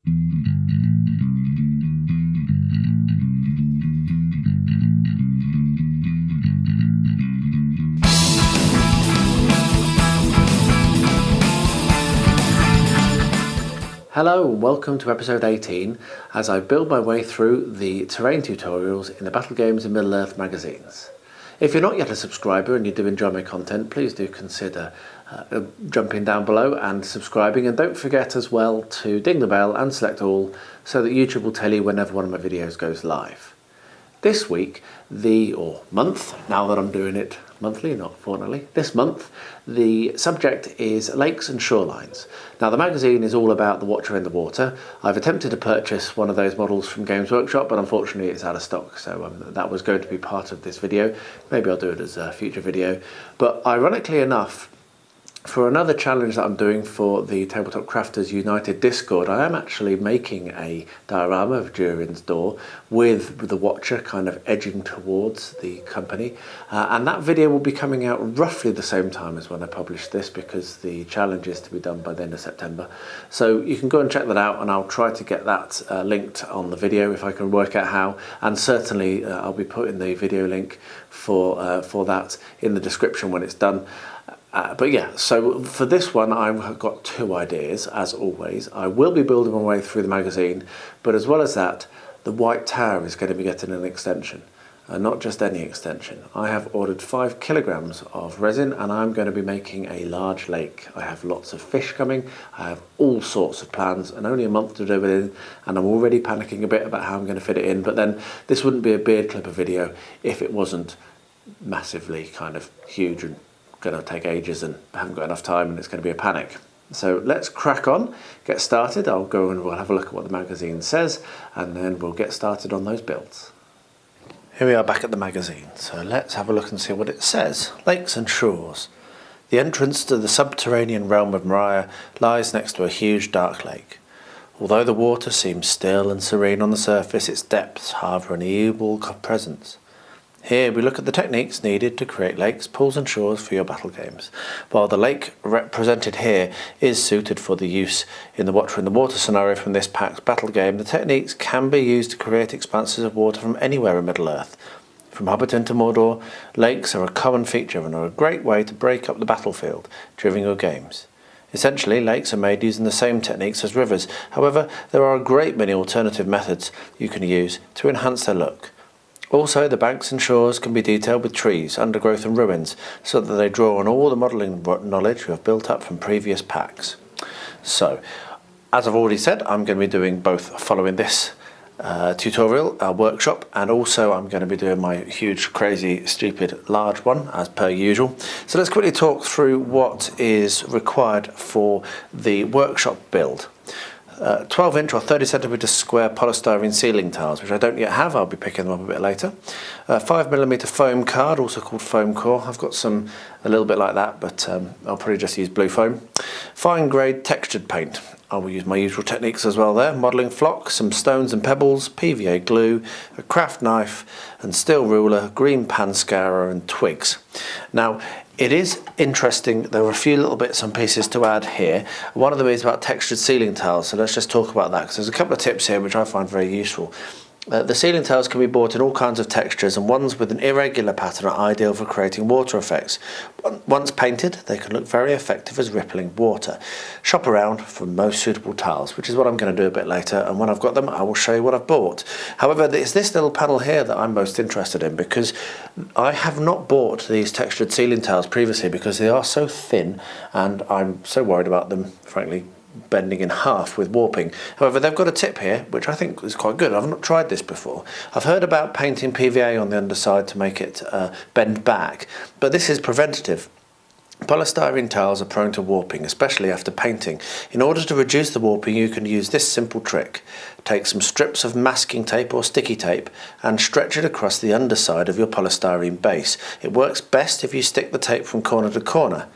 Hello and welcome to episode 18 as I build my way through the terrain tutorials in the Battle Games and Middle-earth magazines. If you're not yet a subscriber and you do enjoy my content, please do consider jumping down below and subscribing, and don't forget as well to ding the bell and select all so that YouTube will tell you whenever one of my videos goes live. This week, or month, now that I'm doing it monthly, not fortnightly, this month, the subject is lakes and shorelines. Now the magazine is all about the Watcher in the water. I've attempted to purchase one of those models from Games Workshop, but unfortunately it's out of stock, so that was going to be part of this video. Maybe I'll do it as a future video. But ironically enough, for another challenge that I'm doing for the Tabletop Crafters United Discord, I am actually making a diorama of Durin's door with the Watcher kind of edging towards the company. And that video will be coming out roughly the same time as when I publish this, because the challenge is to be done by the end of September. So you can go and check that out, and I'll try to get that linked on the video if I can work out how. And certainly I'll be putting the video link for that in the description when it's done. But yeah, so for this one I've got two ideas, as always. I will be building my way through the magazine, but as well as that, the White Tower is going to be getting an extension. Not just any extension. I have ordered 5 kilograms of resin and I'm going to be making a large lake. I have lots of fish coming, I have all sorts of plans, and only a month to do it in, and I'm already panicking a bit about how I'm going to fit it in. But then this wouldn't be a beard clipper video if it wasn't massively kind of huge and going to take ages and I haven't got enough time, and it's going to be a panic. So let's crack on, get started. I'll go and we'll have a look at what the magazine says, and then we'll get started on those builds. Here we are back at the magazine, so let's have a look and see what it says. Lakes and shores. The entrance to the subterranean realm of Moriah lies next to a huge dark lake. Although the water seems still and serene on the surface, its depths harbour an evil presence. Here we look at the techniques needed to create lakes, pools and shores for your battle games. While the lake represented here is suited for the use in the Watcher in the Water scenario from this pack's battle game, the techniques can be used to create expanses of water from anywhere in Middle-earth. From Hobbiton to Mordor, lakes are a common feature and are a great way to break up the battlefield during your games. Essentially, lakes are made using the same techniques as rivers. However, there are a great many alternative methods you can use to enhance their look. Also, the banks and shores can be detailed with trees, undergrowth and ruins, so that they draw on all the modelling knowledge you have built up from previous packs. So, as I've already said, I'm going to be doing both following this tutorial, workshop, and also I'm going to be doing my huge, crazy, stupid, large one, as per usual. So let's quickly talk through what is required for the workshop build. 12-inch or 30cm square polystyrene ceiling tiles, which I don't yet have. I'll be picking them up a bit later. 5mm foam card, also called foam core. I've got some a little bit like that, but I'll probably just use blue foam. Fine grade textured paint. I will use my usual techniques as well there. Modelling flock, some stones and pebbles, PVA glue, a craft knife and steel ruler, green pan scourer and twigs. Now, it is interesting, there are a few little bits and pieces to add here. One of them is about textured ceiling tiles, so let's just talk about that, because there's a couple of tips here which I find very useful. The ceiling tiles can be bought in all kinds of textures, and ones with an irregular pattern are ideal for creating water effects. Once painted, they can look very effective as rippling water. Shop around for most suitable tiles, which is what I'm going to do a bit later, and when I've got them I will show you what I've bought. However, it's this little panel here that I'm most interested in, because I have not bought these textured ceiling tiles previously because they are so thin and I'm so worried about them, frankly, bending in half with warping. However, they've got a tip here which I think is quite good. I've not tried this before. I've heard about painting PVA on the underside to make it bend back, but this is preventative. Polystyrene tiles are prone to warping, especially after painting. In order to reduce the warping, you can use this simple trick. Take some strips of masking tape or sticky tape and stretch it across the underside of your polystyrene base. It works best if you stick the tape from corner to corner.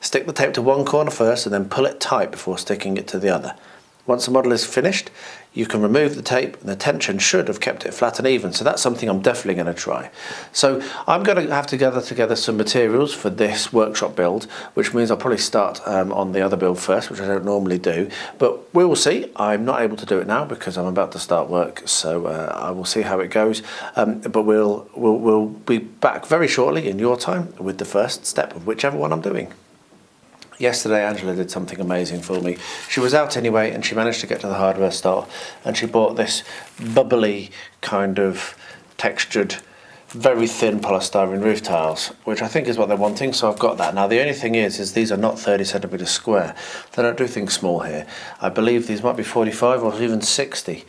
Stick the tape to one corner first and then pull it tight before sticking it to the other. Once the model is finished, you can remove the tape and the tension should have kept it flat and even. So that's something I'm definitely going to try. So I'm going to have to gather together some materials for this workshop build, which means I'll probably start on the other build first, which I don't normally do. But we will see. I'm not able to do it now because I'm about to start work. So I will see how it goes. But we'll be back very shortly in your time with the first step of whichever one I'm doing. Yesterday Angela did something amazing for me. She was out anyway and she managed to get to the hardware store and she bought this bubbly kind of textured, very thin polystyrene roof tiles, which I think is what they're wanting, so I've got that. Now the only thing is these are not 30 centimetres square. They don't do things small here. I believe these might be 45 or even 60.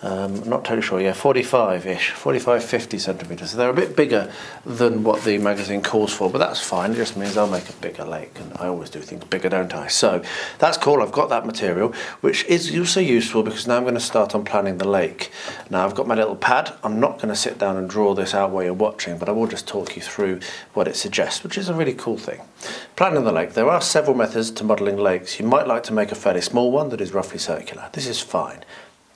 I'm not totally sure, yeah, 45-ish, 45, 50 centimetres. So they're a bit bigger than what the magazine calls for, but that's fine. It just means I'll make a bigger lake, and I always do things bigger, don't I? So that's cool. I've got that material, which is also useful because now I'm going to start on planning the lake. Now I've got my little pad. I'm not going to sit down and draw this out while you're watching, but I will just talk you through what it suggests, which is a really cool thing. Planning the lake. There are several methods to modelling lakes. You might like to make a fairly small one that is roughly circular. This is fine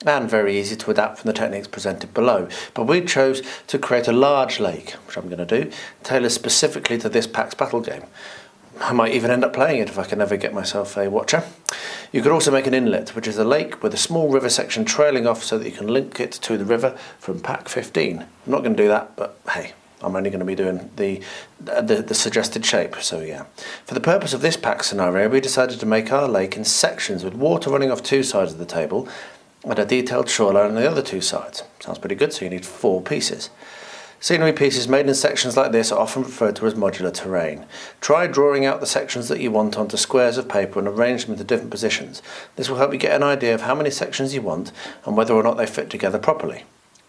and very easy to adapt from the techniques presented below, but we chose to create a large lake, which I'm going to do, tailored specifically to this PAX battle game. I might even end up playing it if I can ever get myself a watcher. You could also make an inlet, which is a lake with a small river section trailing off so that you can link it to the river from Pack 15. I'm not going to do that, but hey, I'm only going to be doing the suggested shape, so yeah. For the purpose of this pack scenario, we decided to make our lake in sections with water running off two sides of the table and a detailed shoreline on the other two sides. Sounds pretty good, so you need 4 pieces. Scenery pieces made in sections like this are often referred to as modular terrain. Try drawing out the sections that you want onto squares of paper and arrange them into different positions. This will help you get an idea of how many sections you want and whether or not they fit together properly.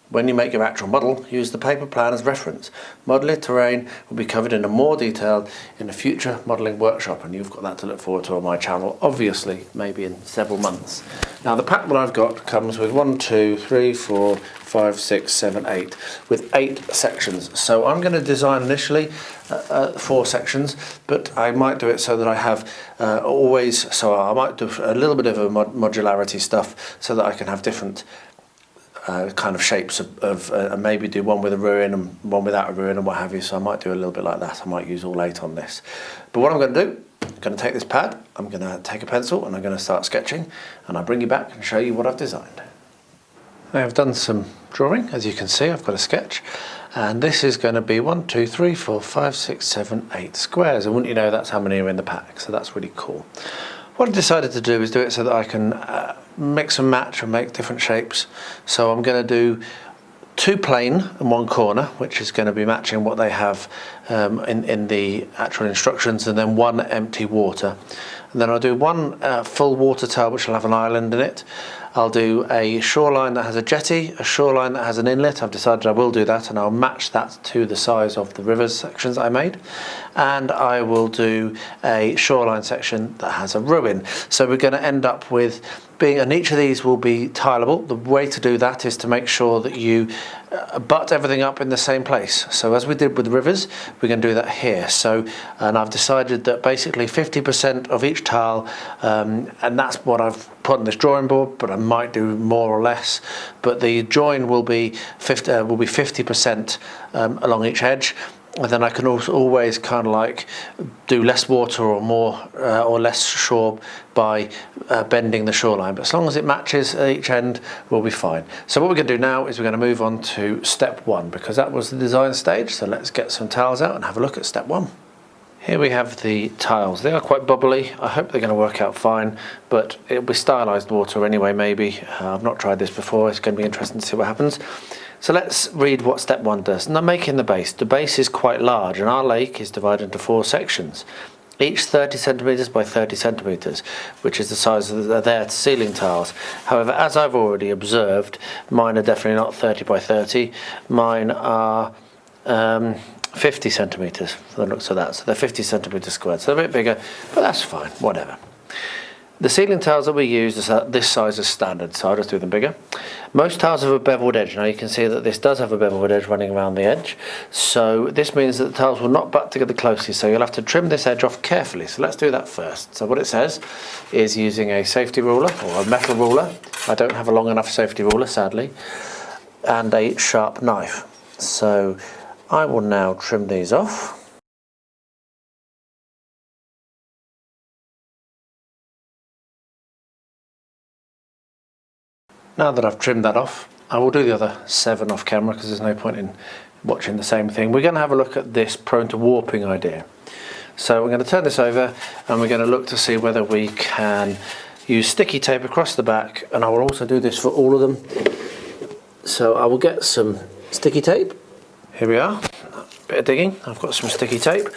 When you make your actual model, use the paper plan as reference. Modular terrain will be covered in more detail in a future modelling workshop, and you've got that to look forward to on my channel, obviously, maybe in several months. Now the pack that I've got comes with 1, 2, 3, 4, 5, 6, 7, 8, with 8 sections. So I'm going to design initially 4 sections, but I might do it so that I have so I might do a little bit of a modularity stuff so that I can have different kind of shapes of maybe do one with a ruin and one without a ruin and what have you, so I might do a little bit like that. I might use all 8 on this. But what I'm going to do, I'm going to take this pad, I'm going to take a pencil and I'm going to start sketching, and I'll bring you back and show you what I've designed. I have done some drawing, as you can see. I've got a sketch, and this is going to be 1, 2, 3, 4, 5, 6, 7, 8 squares, and wouldn't you know that's how many are in the pack, so that's really cool. What I decided to do is do it so that I can mix and match and make different shapes. So I'm going to do 2 plain and 1 corner, which is going to be matching what they have in the actual instructions, and then 1 empty water. And then I'll do 1 full water tile which will have an island in it. I'll do a shoreline that has a jetty, a shoreline that has an inlet. I've decided I will do that, and I'll match that to the size of the rivers sections I made. And I will do a shoreline section that has a ruin. So we're going to end up with and each of these will be tileable. The way to do that is to make sure that you butt everything up in the same place. So as we did with the rivers, we're going to do that here. So, and I've decided that basically 50% of each tile, and that's what I've put on this drawing board, but I might do more or less. But the join will be 50% along each edge. And then I can also always kind of like do less water or more or less shore by bending the shoreline. But as long as it matches at each end, we'll be fine. So what we're going to do now is we're going to move on to step 1, because that was the design stage. So let's get some tiles out and have a look at step 1. Here we have the tiles. They are quite bubbly. I hope they're going to work out fine, but it'll be stylised water anyway, maybe. I've not tried this before. It's going to be interesting to see what happens. So let's read what step 1 does. Now, making the base. The base is quite large, and our lake is divided into 4 sections, each 30 centimetres by 30 centimetres, which is the size of their ceiling tiles. However, as I've already observed, mine are definitely not 30 by 30. Mine are 50 centimetres for the looks of that. So they're 50 centimetres squared. So they're a bit bigger, but that's fine, whatever. The ceiling tiles that we use is this size is standard, so I'll just do them bigger. Most tiles have a beveled edge. Now you can see that this does have a beveled edge running around the edge, so this means that the tiles will not butt together closely, so you'll have to trim this edge off carefully. So let's do that first. So what it says is using a safety ruler or a metal ruler. I don't have a long enough safety ruler, sadly, and a sharp knife. So I will now trim these off. Now that I've trimmed that off, I will do the other 7 off camera because there's no point in watching the same thing. We're going to have a look at this prone to warping idea. So we're going to turn this over and we're going to look to see whether we can use sticky tape across the back, and I will also do this for all of them. So I will get some sticky tape. Here we are, bit of digging. I've got some sticky tape.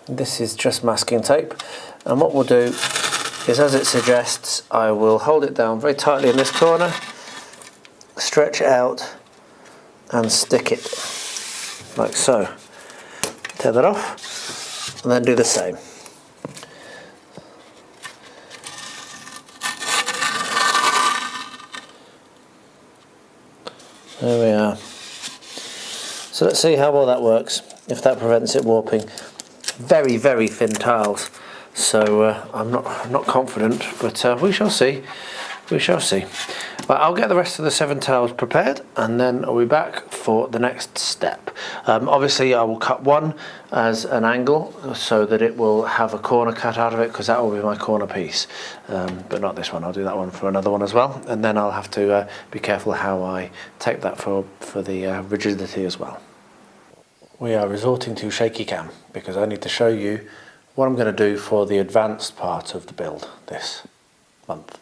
This is just masking tape, and what we'll do is, as it suggests, I will hold it down very tightly in this corner, stretch it out and stick it like so. Tear that off and then do the same. There we are. So let's see how well that works, if that prevents it warping. Very, very thin tiles, so I'm not confident, but we shall see. We shall see. But I'll get the rest of the 7 tiles prepared and then I'll be back for the next step. Obviously I will cut one as an angle so that it will have a corner cut out of it, because that will be my corner piece. But not this one, I'll do that one for another one as well. And then I'll have to be careful how I tape that for the rigidity as well. We are resorting to shaky cam because I need to show you what I'm going to do for the advanced part of the build this month.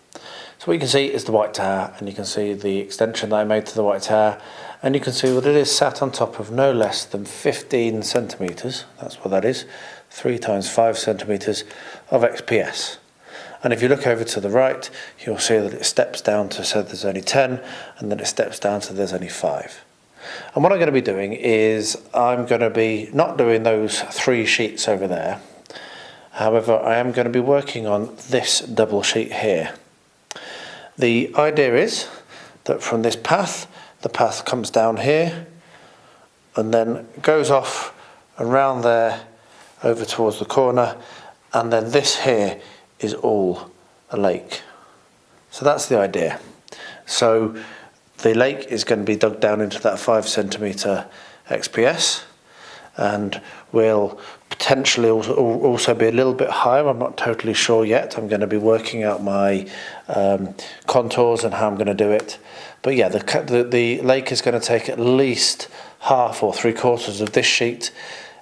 So what you can see is the white tower, and you can see the extension that I made to the white tower, and you can see that it is sat on top of no less than 15 centimetres, that's what that is, 3 times 5 centimetres of XPS. And if you look over to the right, you'll see that it steps down to, so there's only 10, and then it steps down to there's only 5. And what I'm going to be doing is I'm going to be not doing those 3 sheets over there. However, I am going to be working on this double sheet here. The idea is that from this path, the path comes down here and then goes off around there over towards the corner, and then this here is all a lake. So that's the idea. So the lake is going to be dug down into that 5 centimetre XPS, and will potentially also be a little bit higher. I'm not totally sure yet. I'm going to be working out my contours and how I'm going to do it. But yeah, the lake is going to take at least half or 3/4 of this sheet,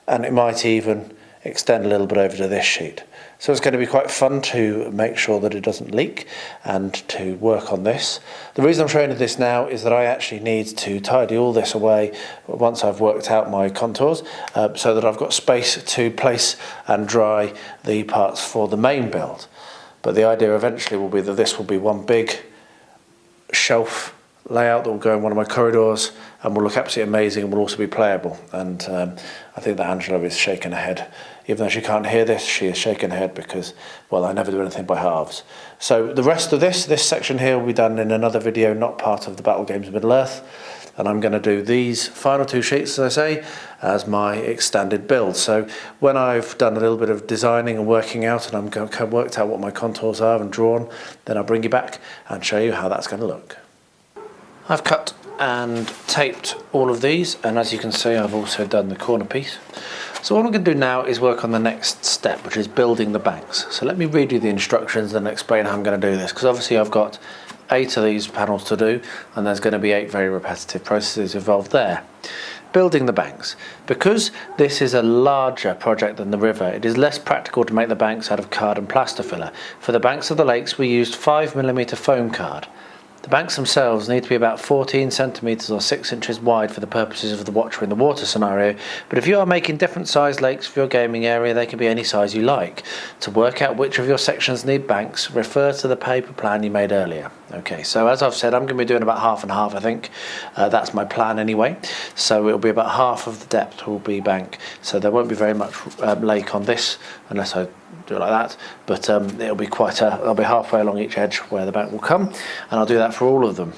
and it might even extend a little bit over to this sheet. So it's going to be quite fun to make sure that it doesn't leak and to work on this. The reason I'm showing you this now is that I actually need to tidy all this away once I've worked out my contours, so that I've got space to place and dry the parts for the main build. But the idea eventually will be that this will be one big shelf layout that will go in one of my corridors and will look absolutely amazing and will also be playable. And I think that Angela is shaking her head. Even though she can't hear this, she is shaking her head because, well, I never do anything by halves. So the rest of this section here will be done in another video, not part of the Battle Games Middle-earth. And I'm going to do these final 2 sheets, as I say, as my extended build. So when I've done a little bit of designing and working out, and I've worked out what my contours are and drawn, then I'll bring you back and show you how that's going to look. I've cut and taped all of these, and as you can see, I've also done the corner piece. So what I'm going to do now is work on the next step, which is building the banks. So let me read you the instructions and explain how I'm going to do this, because obviously I've got 8 of these panels to do, and there's going to be 8 very repetitive processes involved there. Building the banks. Because this is a larger project than the river, it is less practical to make the banks out of card and plaster filler. For the banks of the lakes, we used 5mm foam card. The banks themselves need to be about 14 centimetres or 6 inches wide for the purposes of the Watcher in the water scenario, but if you are making different sized lakes for your gaming area, they can be any size you like. To work out which of your sections need banks, refer to the paper plan you made earlier. Okay, so as I've said, I'm going to be doing about half and half, I think. That's my plan anyway. So it'll be about half of the depth will be bank, so there won't be very much lake on this unless I do it like that, but it'll be I'll be halfway along each edge where the bank will come, and I'll do that for all of them.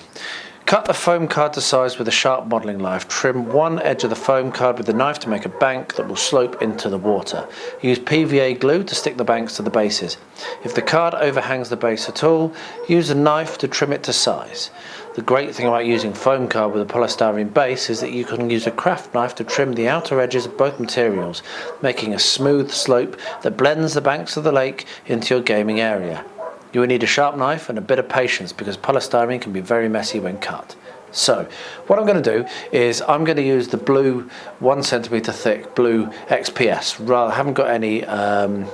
Cut the foam card to size with a sharp modelling knife. Trim one edge of the foam card with the knife to make a bank that will slope into the water. Use PVA glue to stick the banks to the bases. If the card overhangs the base at all, use a knife to trim it to size. The great thing about using foam card with a polystyrene base is that you can use a craft knife to trim the outer edges of both materials, making a smooth slope that blends the banks of the lake into your gaming area. You will need a sharp knife and a bit of patience because polystyrene can be very messy when cut. So what I'm going to do is I'm going to use the blue 1 centimetre thick blue XPS. I haven't got any of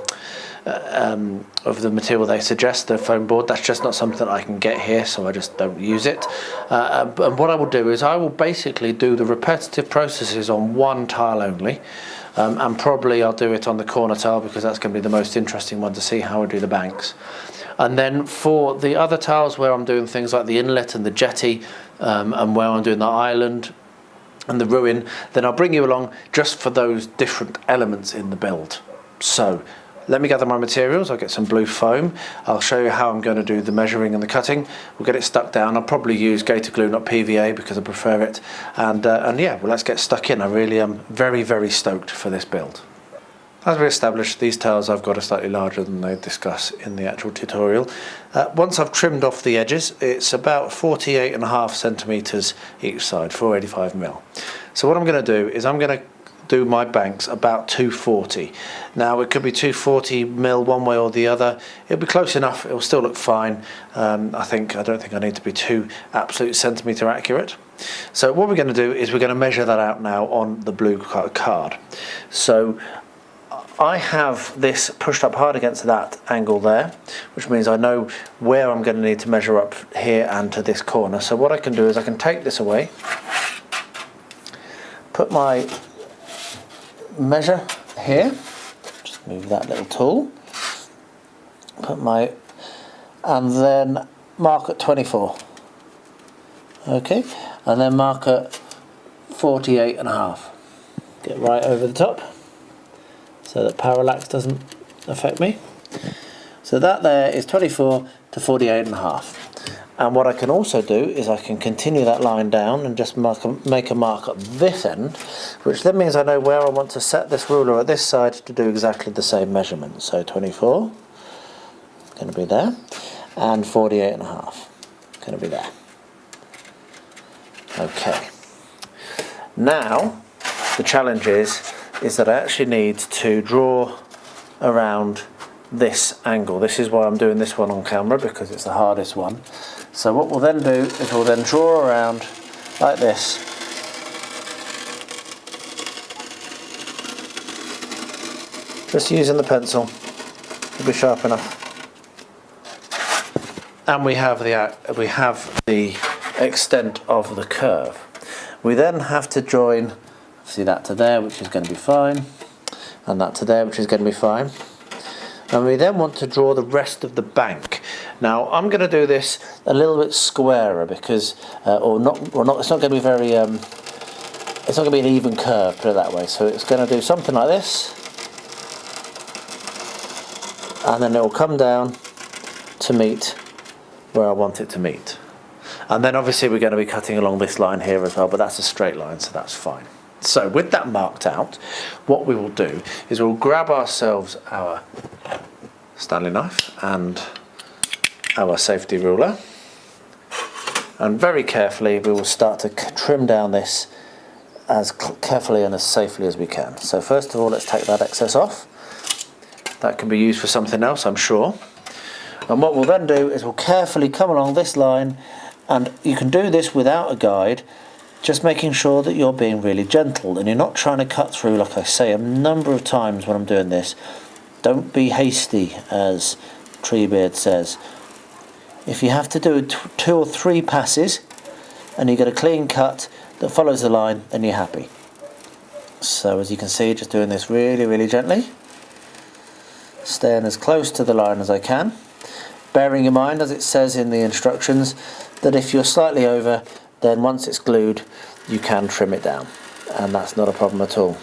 the material they suggest, the foam board. That's just not something I can get here, so I just don't use it. And what I will do is I will basically do the repetitive processes on one tile only. And probably I'll do it on the corner tile because that's going to be the most interesting one to see how I do the banks. And then for the other tiles where I'm doing things like the inlet and the jetty, and where I'm doing the island and the ruin, then I'll bring you along just for those different elements in the build. So let me gather my materials. I'll get some blue foam. I'll show you how I'm going to do the measuring and the cutting. We'll get it stuck down. I'll probably use gator glue, not PVA, because I prefer it. And yeah, well, let's get stuck in. I really am very, very stoked for this build. As we established, these tiles I've got are slightly larger than they discuss in the actual tutorial. Once I've trimmed off the edges, it's about 48.5 centimetres each side, 485mm. So what I'm going to do is I'm going to do my banks about 240. Now it could be 240mm one way or the other. It'll be close enough. It'll still look fine. I don't think I need to be too absolute centimetre accurate. So what we're going to do is we're going to measure that out now on the blue card. So I have this pushed up hard against that angle there, which means I know where I'm going to need to measure up here and to this corner. So what I can do is I can take this away, put my measure here, just move that little tool, and then mark at 24. Okay, and then mark at 48.5. Get right over the top, so that parallax doesn't affect me. So that there is 24 to 48.5. And what I can also do is I can continue that line down and just make a mark at this end, which then means I know where I want to set this ruler at this side to do exactly the same measurement. So 24, going to be there, and 48.5, going to be there. Okay. Now, the challenge is that I actually need to draw around this angle. This is why I'm doing this one on camera, because it's the hardest one. So what we'll then do is we'll then draw around like this. Just using the pencil, it'll be sharp enough. And we have the extent of the curve. We then have to join, see, that to there, which is going to be fine, and that to there, which is going to be fine. And we then want to draw the rest of the bank. Now I'm going to do this a little bit squarer because, it's not going to be very, it's not going to be an even curve, put it that way. So it's going to do something like this, and then it will come down to meet where I want it to meet. And then obviously we're going to be cutting along this line here as well, but that's a straight line, so that's fine. So with that marked out, what we will do is we'll grab ourselves our Stanley knife and our safety ruler, and very carefully we will start to trim down this as carefully and as safely as we can. So first of all, let's take that excess off. That can be used for something else, I'm sure. And what we'll then do is we'll carefully come along this line, and you can do this without a guide, just making sure that you're being really gentle and you're not trying to cut through, like I say a number of times when I'm doing this. Don't be hasty, as Treebeard says. If you have to do 2 or 3 passes and you get a clean cut that follows the line, then you're happy. So as you can see, just doing this really, really gently, staying as close to the line as I can, bearing in mind, as it says in the instructions, that if you're slightly over, then once it's glued you can trim it down, and that's not a problem at all.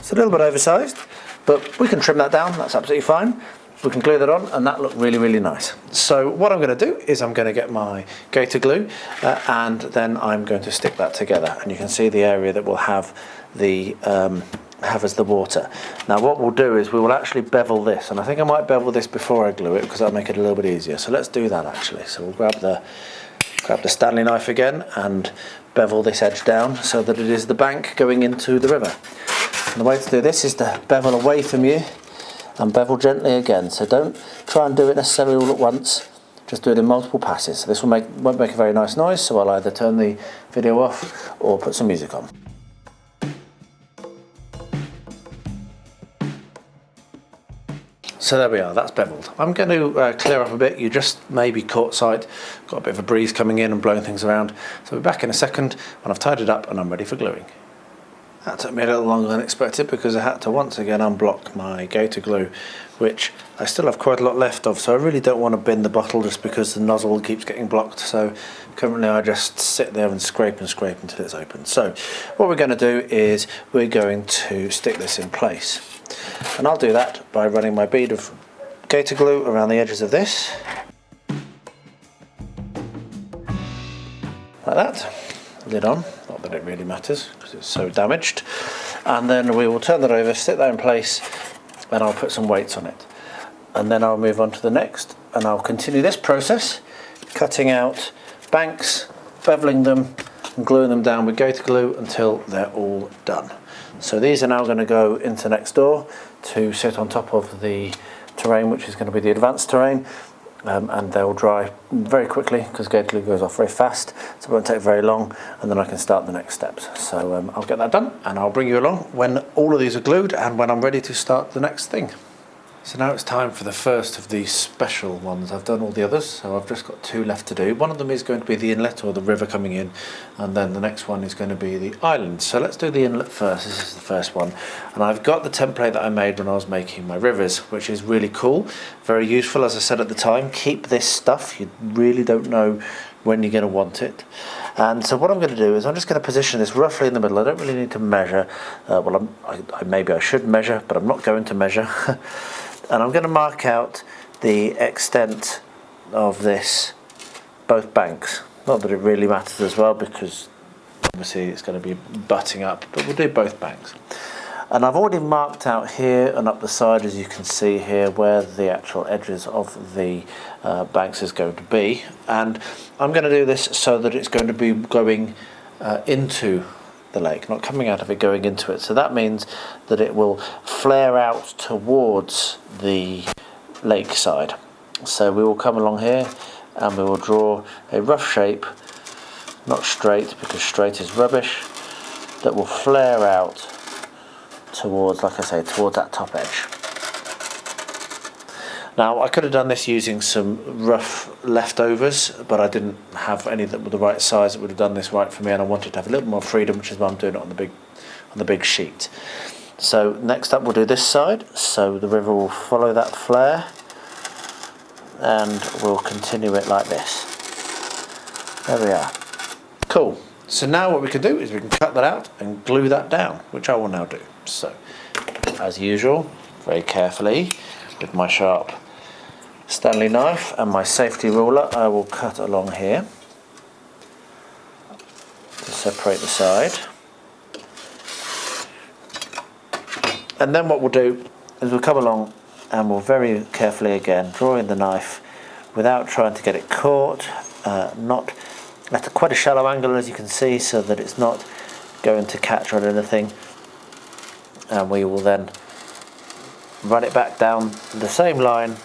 It's a little bit oversized, but we can trim that down, that's absolutely fine. We can glue that on and that looked really, really nice. So what I'm going to do is I'm going to get my gator glue and then I'm going to stick that together, and you can see the area that will have the as the water. Now what we'll do is we will actually bevel this, and I think I might bevel this before I glue it because that'll make it a little bit easier. So let's do that actually. So we'll grab the Stanley knife again and bevel this edge down so that it is the bank going into the river. And the way to do this is to bevel away from you and bevel gently again. So don't try and do it necessarily all at once, just do it in multiple passes. So this won't make a very nice noise, so I'll either turn the video off or put some music on. So there we are, that's beveled. I'm going to clear up a bit. You just maybe caught sight, got a bit of a breeze coming in and blowing things around. So we'll be back in a second when I've tied it up and I'm ready for gluing. That took me a little longer than expected because I had to once again unblock my gator glue, which I still have quite a lot left of, so I really don't want to bin the bottle just because the nozzle keeps getting blocked. So currently I just sit there and scrape until it's open. So what we're going to do is we're going to stick this in place. And I'll do that by running my bead of gator glue around the edges of this. Like that. Lid on, not that it really matters because it's so damaged. And then we will turn that over, stick that in place, and I'll put some weights on it. And then I'll move on to the next, and I'll continue this process, cutting out banks, beveling them, and gluing them down with gator glue until they're all done. So these are now going to go into next door to sit on top of the terrain, which is going to be the advanced terrain. And they'll dry very quickly because gator glue goes off very fast, so it won't take very long, and then I can start the next steps. So I'll get that done and I'll bring you along when all of these are glued and when I'm ready to start the next thing. So now it's time for the first of these special ones. I've done all the others, so I've just got two left to do. One of them is going to be the inlet or the river coming in, and then the next one is going to be the island. So let's do the inlet first. This is the first one, and I've got the template that I made when I was making my rivers, which is really cool, very useful. As I said at the time, keep this stuff, you really don't know when you're going to want it. And so what I'm going to do is I'm just going to position this roughly in the middle. I don't really need to measure. Maybe I should measure, but I'm not going to measure. And I'm going to mark out the extent of this, both banks. Not that it really matters as well because obviously it's going to be butting up, but we'll do both banks. And I've already marked out here and up the side, as you can see here, where the actual edges of the banks is going to be. And I'm going to do this so that it's going to be going into the lake, not coming out of it, going into it. So that means that it will flare out towards the lake side. So we will come along here and we will draw a rough shape, not straight because straight is rubbish, that will flare out towards, like I say, towards that top edge. Now I could have done this using some rough leftovers, but I didn't have any that were the right size that would have done this right for me, and I wanted to have a little more freedom, which is why I'm doing it on the big sheet. So next up we'll do this side, so the river will follow that flare and we'll continue it like this. There we are. Cool. So now what we can do is we can cut that out and glue that down, which I will now do. So as usual, very carefully with my sharp Stanley knife and my safety ruler, I will cut along here to separate the side. And then what we'll do is we'll come along and we'll very carefully again draw in the knife without trying to get it caught, not at quite a shallow angle as you can see, so that it's not going to catch on anything. And we will then run it back down the same line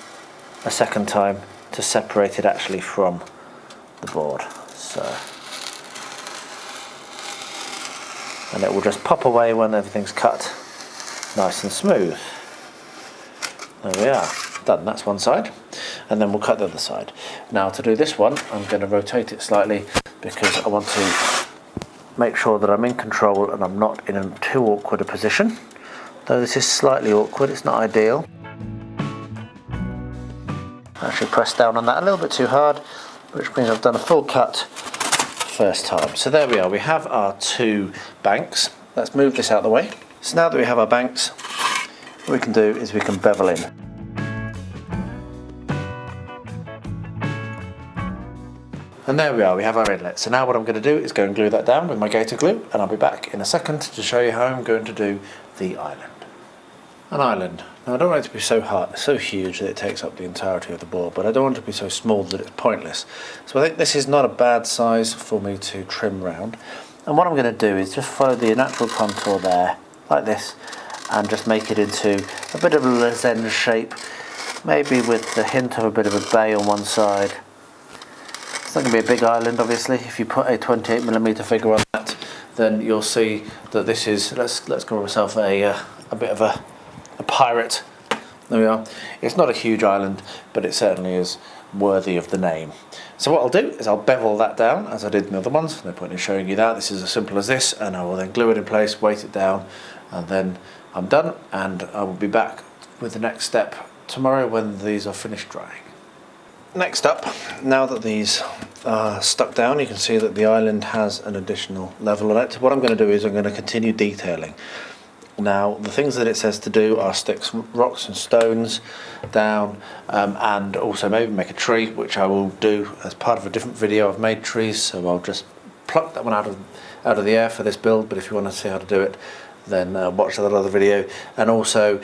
a second time to separate it actually from the board. So, and it will just pop away when everything's cut nice and smooth. There we are, done. That's one side, and then we'll cut the other side. Now to do this one, I'm going to rotate it slightly because I want to make sure that I'm in control and I'm not in a too awkward a position. Though this is slightly awkward, it's not ideal. I actually pressed down on that a little bit too hard, which means I've done a full cut first time. So there we are, we have our two banks. Let's move this out of the way. So now that we have our banks, what we can do is we can bevel in. And there we are, we have our inlet. So now what I'm going to do is go and glue that down with my gator glue, and I'll be back in a second to show you how I'm going to do the island. An island. Now I don't want it to be so huge that it takes up the entirety of the board, but I don't want it to be so small that it's pointless. So I think this is not a bad size for me to trim round. And what I'm going to do is just follow the natural contour there, like this, and just make it into a bit of a resin shape, maybe with the hint of a bit of a bay on one side. It's not going to be a big island, obviously. If you put a 28mm figure on that, then you'll see that this is, let's call myself a bit of a pirate. There we are. It's not a huge island, but it certainly is worthy of the name. So what I'll do is I'll bevel that down as I did in the other ones. No point in showing you that. This is as simple as this, and I will then glue it in place, weight it down, and then I'm done, and I will be back with the next step tomorrow when these are finished drying. Next up, now that these are stuck down, you can see that the island has an additional level on it. What I'm going to do is I'm going to continue detailing. Now the things that it says to do are stick some rocks and stones down, and also maybe make a tree, which I will do as part of a different video. I've made trees, so I'll just pluck that one out of the air for this build, but if you want to see how to do it, then watch that other video. And also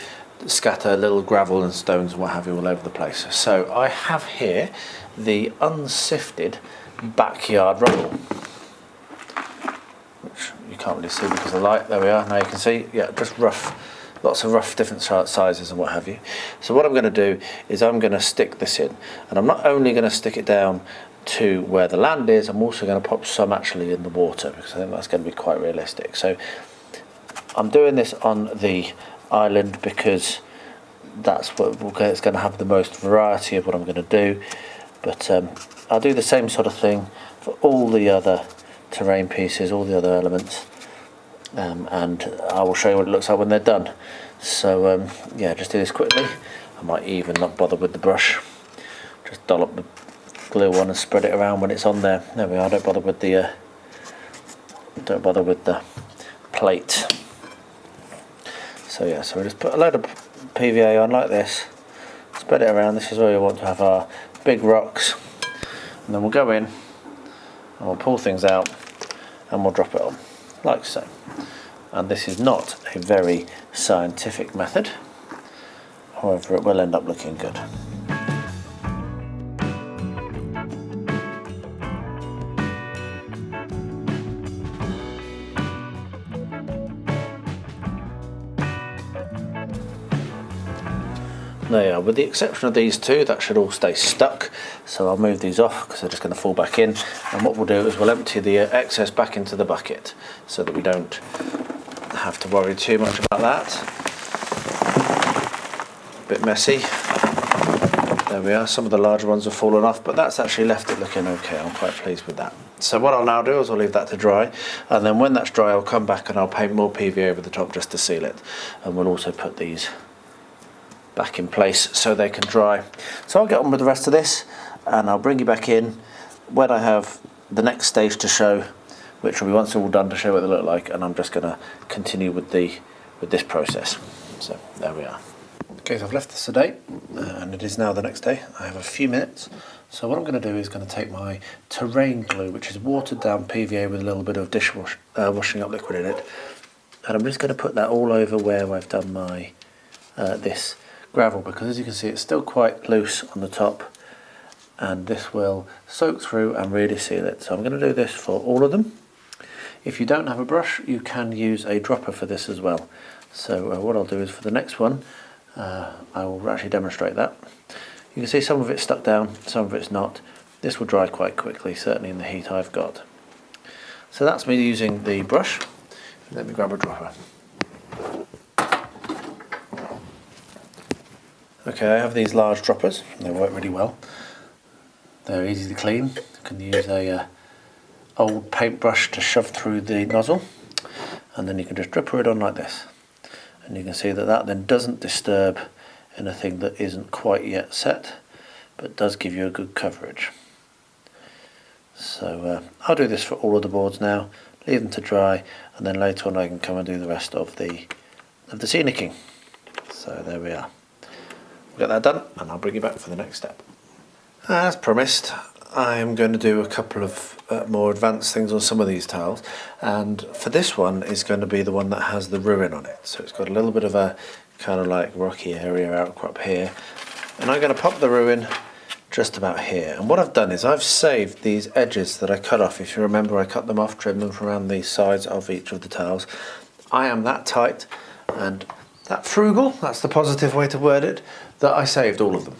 scatter little gravel and stones and what have you all over the place. So I have here the unsifted backyard rubble, which you can't really see because of the light. There we are, now you can see, yeah, just rough, lots of rough different sizes and what have you. So what I'm going to do is I'm going to stick this in, and I'm not only going to stick it down to where the land is, I'm also going to pop some actually in the water, because I think that's going to be quite realistic. So I'm doing this on the island because that's what it's going to have the most variety of what I'm going to do, but I'll do the same sort of thing for all the other terrain pieces, all the other elements, and I will show you what it looks like when they're done. So yeah, just do this quickly. I might even not bother with the brush, just dollop the glue on and spread it around when it's on there. There we are. Don't bother with the plate. So yeah, so we just put a load of PVA on like this, spread it around. This is where we want to have our big rocks, and then we'll go in and we'll pull things out and we'll drop it on like so. And this is not a very scientific method, however it will end up looking good. There you are. With the exception of these two, that should all stay stuck, so I'll move these off because they're just going to fall back in, and what we'll do is we'll empty the excess back into the bucket so that we don't have to worry too much about that. A bit messy. There we are. Some of the larger ones have fallen off, but that's actually left it looking okay. I'm quite pleased with that. So what I'll now do is I'll leave that to dry, and then when that's dry I'll come back and I'll paint more PVA over the top just to seal it, and we'll also put these back in place so they can dry. So I'll get on with the rest of this, and I'll bring you back in when I have the next stage to show, which will be once all done, to show what they look like, and I'm just going to continue with this process. So there we are. Okay, so I've left this today, and it is now the next day. I have a few minutes, so what I'm going to do is going to take my terrain glue, which is watered down PVA with a little bit of washing up liquid in it, and I'm just going to put that all over where I've done my this gravel, because as you can see it's still quite loose on the top, and this will soak through and really seal it. So I'm going to do this for all of them. If you don't have a brush, you can use a dropper for this as well. So what I'll do is for the next one, I will actually demonstrate that. You can see some of it's stuck down, some of it's not. This will dry quite quickly, certainly in the heat I've got. So that's me using the brush. Let me grab a dropper. Okay, I have these large droppers, and they work really well. They're easy to clean. You can use a old paintbrush to shove through the nozzle, and then you can just dripper it on like this. And you can see that that then doesn't disturb anything that isn't quite yet set, but does give you a good coverage. So I'll do this for all of the boards now, leave them to dry, and then later on I can come and do the rest of the of the scenicking. So there we are. We'll get that done and I'll bring you back for the next step. As promised, I'm going to do a couple of more advanced things on some of these tiles, and for this one is going to be the one that has the ruin on it. So it's got a little bit of a kind of like rocky area outcrop here, and I'm going to pop the ruin just about here. And what I've done is I've saved these edges that I cut off. If you remember, I cut them off, trimmed them from around the sides of each of the tiles. I am that tight and that frugal, that's the positive way to word it, that I saved all of them,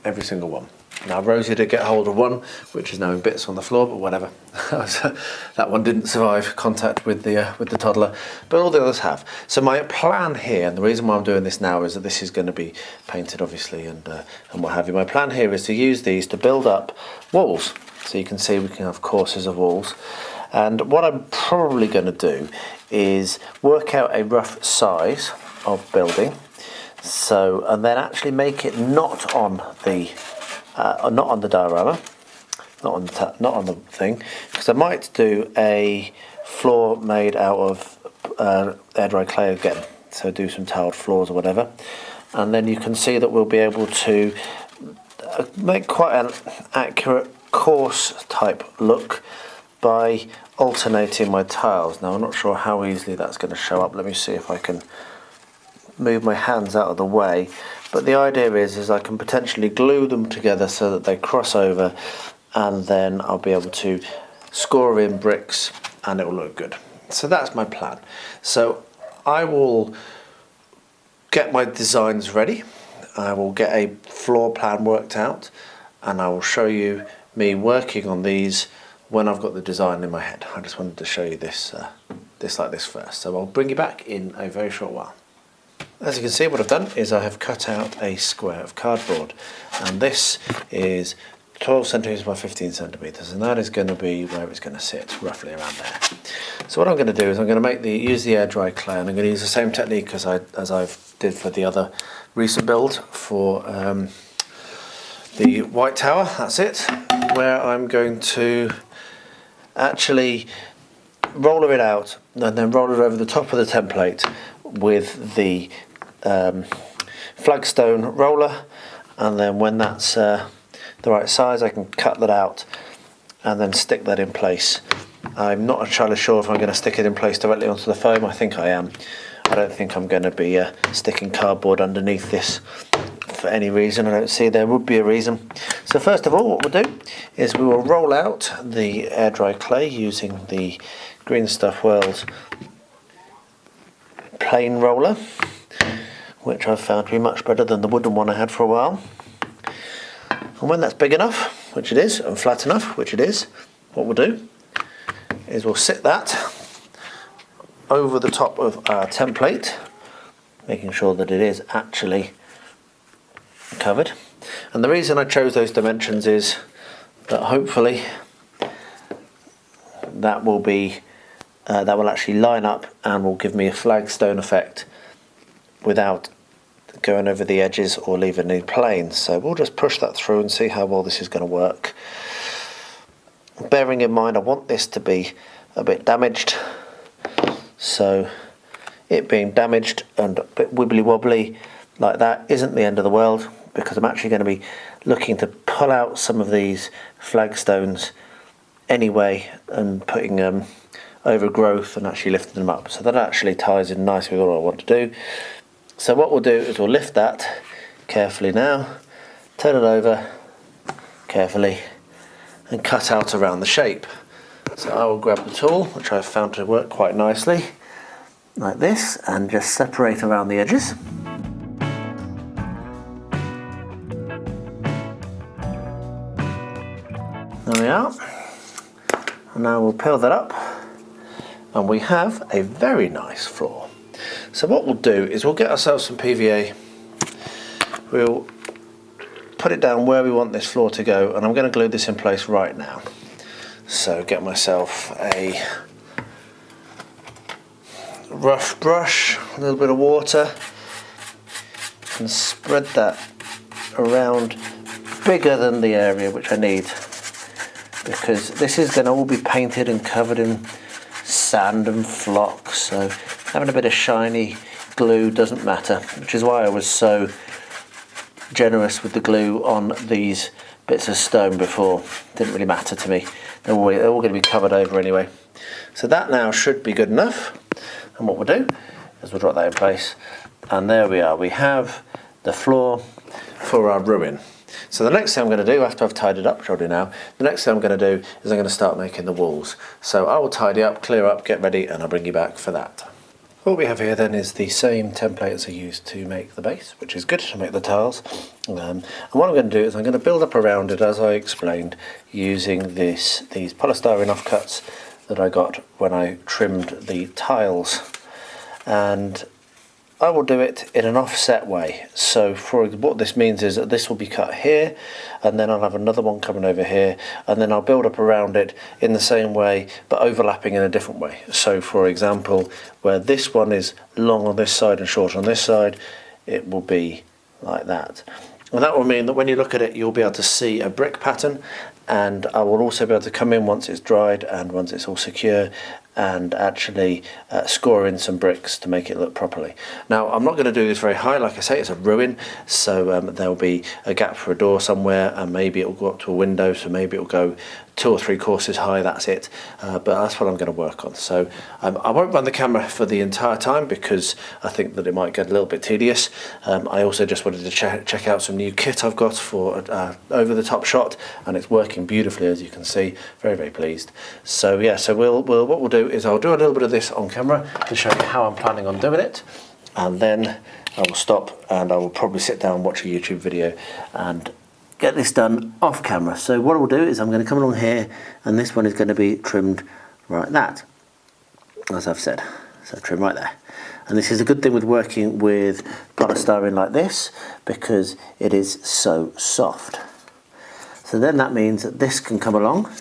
every single one. Now Rosie did get hold of one, which is now in bits on the floor, but whatever. That one didn't survive contact with the toddler, but all the others have. So my plan here, and the reason why I'm doing this now is that this is going to be painted, obviously, and what have you. My plan here is to use these to build up walls. So you can see we can have courses of walls. And what I'm probably going to do is work out a rough size of building. So, and then actually make it not on the diorama, not on the thing, because I might do a floor made out of air dry clay again. So do some tiled floors or whatever, and then you can see that we'll be able to make quite an accurate course type look by alternating my tiles. Now I'm not sure how easily that's going to show up. Let me see if I can move my hands out of the way, but the idea is I can potentially glue them together so that they cross over, and then I'll be able to score in bricks and it will look good. So that's my plan. So I will get my designs ready, I will get a floor plan worked out, and I will show you me working on these when I've got the design in my head. I just wanted to show you this like this first, so I'll bring you back in a very short while. As you can see, what I've done is I have cut out a square of cardboard, and this is 12 centimetres by 15 centimetres, and that is going to be where it's going to sit, roughly around there. So what I'm going to do is I'm going to use the air dry clay, and I'm going to use the same technique as I've did for the other recent build for the white tower. That's it, where I'm going to actually roller it out and then roll it over the top of the template with the flagstone roller, and then when that's the right size I can cut that out and then stick that in place. I'm not entirely sure if I'm going to stick it in place directly onto the foam. I think I am. I don't think I'm going to be sticking cardboard underneath this for any reason. I don't see there would be a reason. So first of all, what we'll do is we will roll out the air dry clay using the Green Stuff World plain roller, which I've found to be much better than the wooden one I had for a while. And when that's big enough, which it is, and flat enough, which it is, what we'll do is we'll sit that over the top of our template, making sure that it is actually covered. And the reason I chose those dimensions is that hopefully that will actually line up and will give me a flagstone effect without going over the edges or leaving any planes. So we'll just push that through and see how well this is going to work. Bearing in mind I want this to be a bit damaged, so it being damaged and a bit wibbly wobbly like that isn't the end of the world, because I'm actually going to be looking to pull out some of these flagstones anyway and putting overgrowth and actually lifting them up, so that actually ties in nicely with what I want to do. So what we'll do is we'll lift that carefully now, turn it over carefully and cut out around the shape. So I will grab the tool, which I've found to work quite nicely, like this, and just separate around the edges. There we are. And now we'll peel that up and we have a very nice floor. So what we'll do is we'll get ourselves some PVA, we'll put it down where we want this floor to go, and I'm going to glue this in place right now. So get myself a rough brush, a little bit of water, and spread that around bigger than the area which I need, because this is going to all be painted and covered in sand and flock, so having a bit of shiny glue doesn't matter, which is why I was so generous with the glue on these bits of stone before. Didn't really matter to me. They're all going to be covered over anyway. So that now should be good enough. And what we'll do is we'll drop that in place. And there we are. We have the floor for our ruin. So the next thing I'm going to do, after I've tidied up, which I'll do now, the next thing I'm going to do is I'm going to start making the walls. So I will tidy up, clear up, get ready, and I'll bring you back for that. What we have here then is the same template as I used to make the base, which is good to make the tiles. And what I'm going to do is I'm going to build up around it, as I explained, using these polystyrene offcuts that I got when I trimmed the tiles. And I will do it in an offset way. So for what this means is that this will be cut here, and then I'll have another one coming over here, and then I'll build up around it in the same way but overlapping in a different way. So for example, where this one is long on this side and short on this side, it will be like that. And that will mean that when you look at it, you'll be able to see a brick pattern, and I will also be able to come in once it's dried and once it's all secure and actually score in some bricks to make it look properly. Now I'm not going to do this very high, like I say, it's a ruin, so there'll be a gap for a door somewhere, and maybe it'll go up to a window, so maybe it'll go 2 or 3 courses high, that's it, but that's what I'm going to work on. So I won't run the camera for the entire time because I think that it might get a little bit tedious. I also just wanted to check out some new kit I've got for over the top shot, and it's working beautifully, as you can see. Very, very pleased. So yeah, so what we'll do is I'll do a little bit of this on camera to show you how I'm planning on doing it, and then I will stop and I will probably sit down and watch a YouTube video and get this done off camera. So what I will do is I'm going to come along here, and this one is going to be trimmed right that, as I've said. So trim right there. And this is a good thing with working with polystyrene like this, because it is so soft. So then that means that this can come along,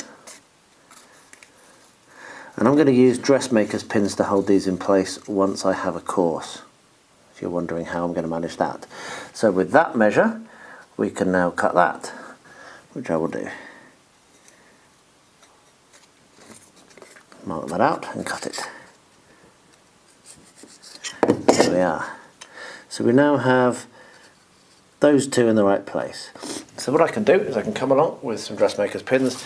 and I'm going to use dressmaker's pins to hold these in place once I have a course, if you're wondering how I'm going to manage that. So with that measure, we can now cut that, which I will do. Mark that out and cut it. There we are. So we now have those two in the right place. So what I can do is I can come along with some dressmaker's pins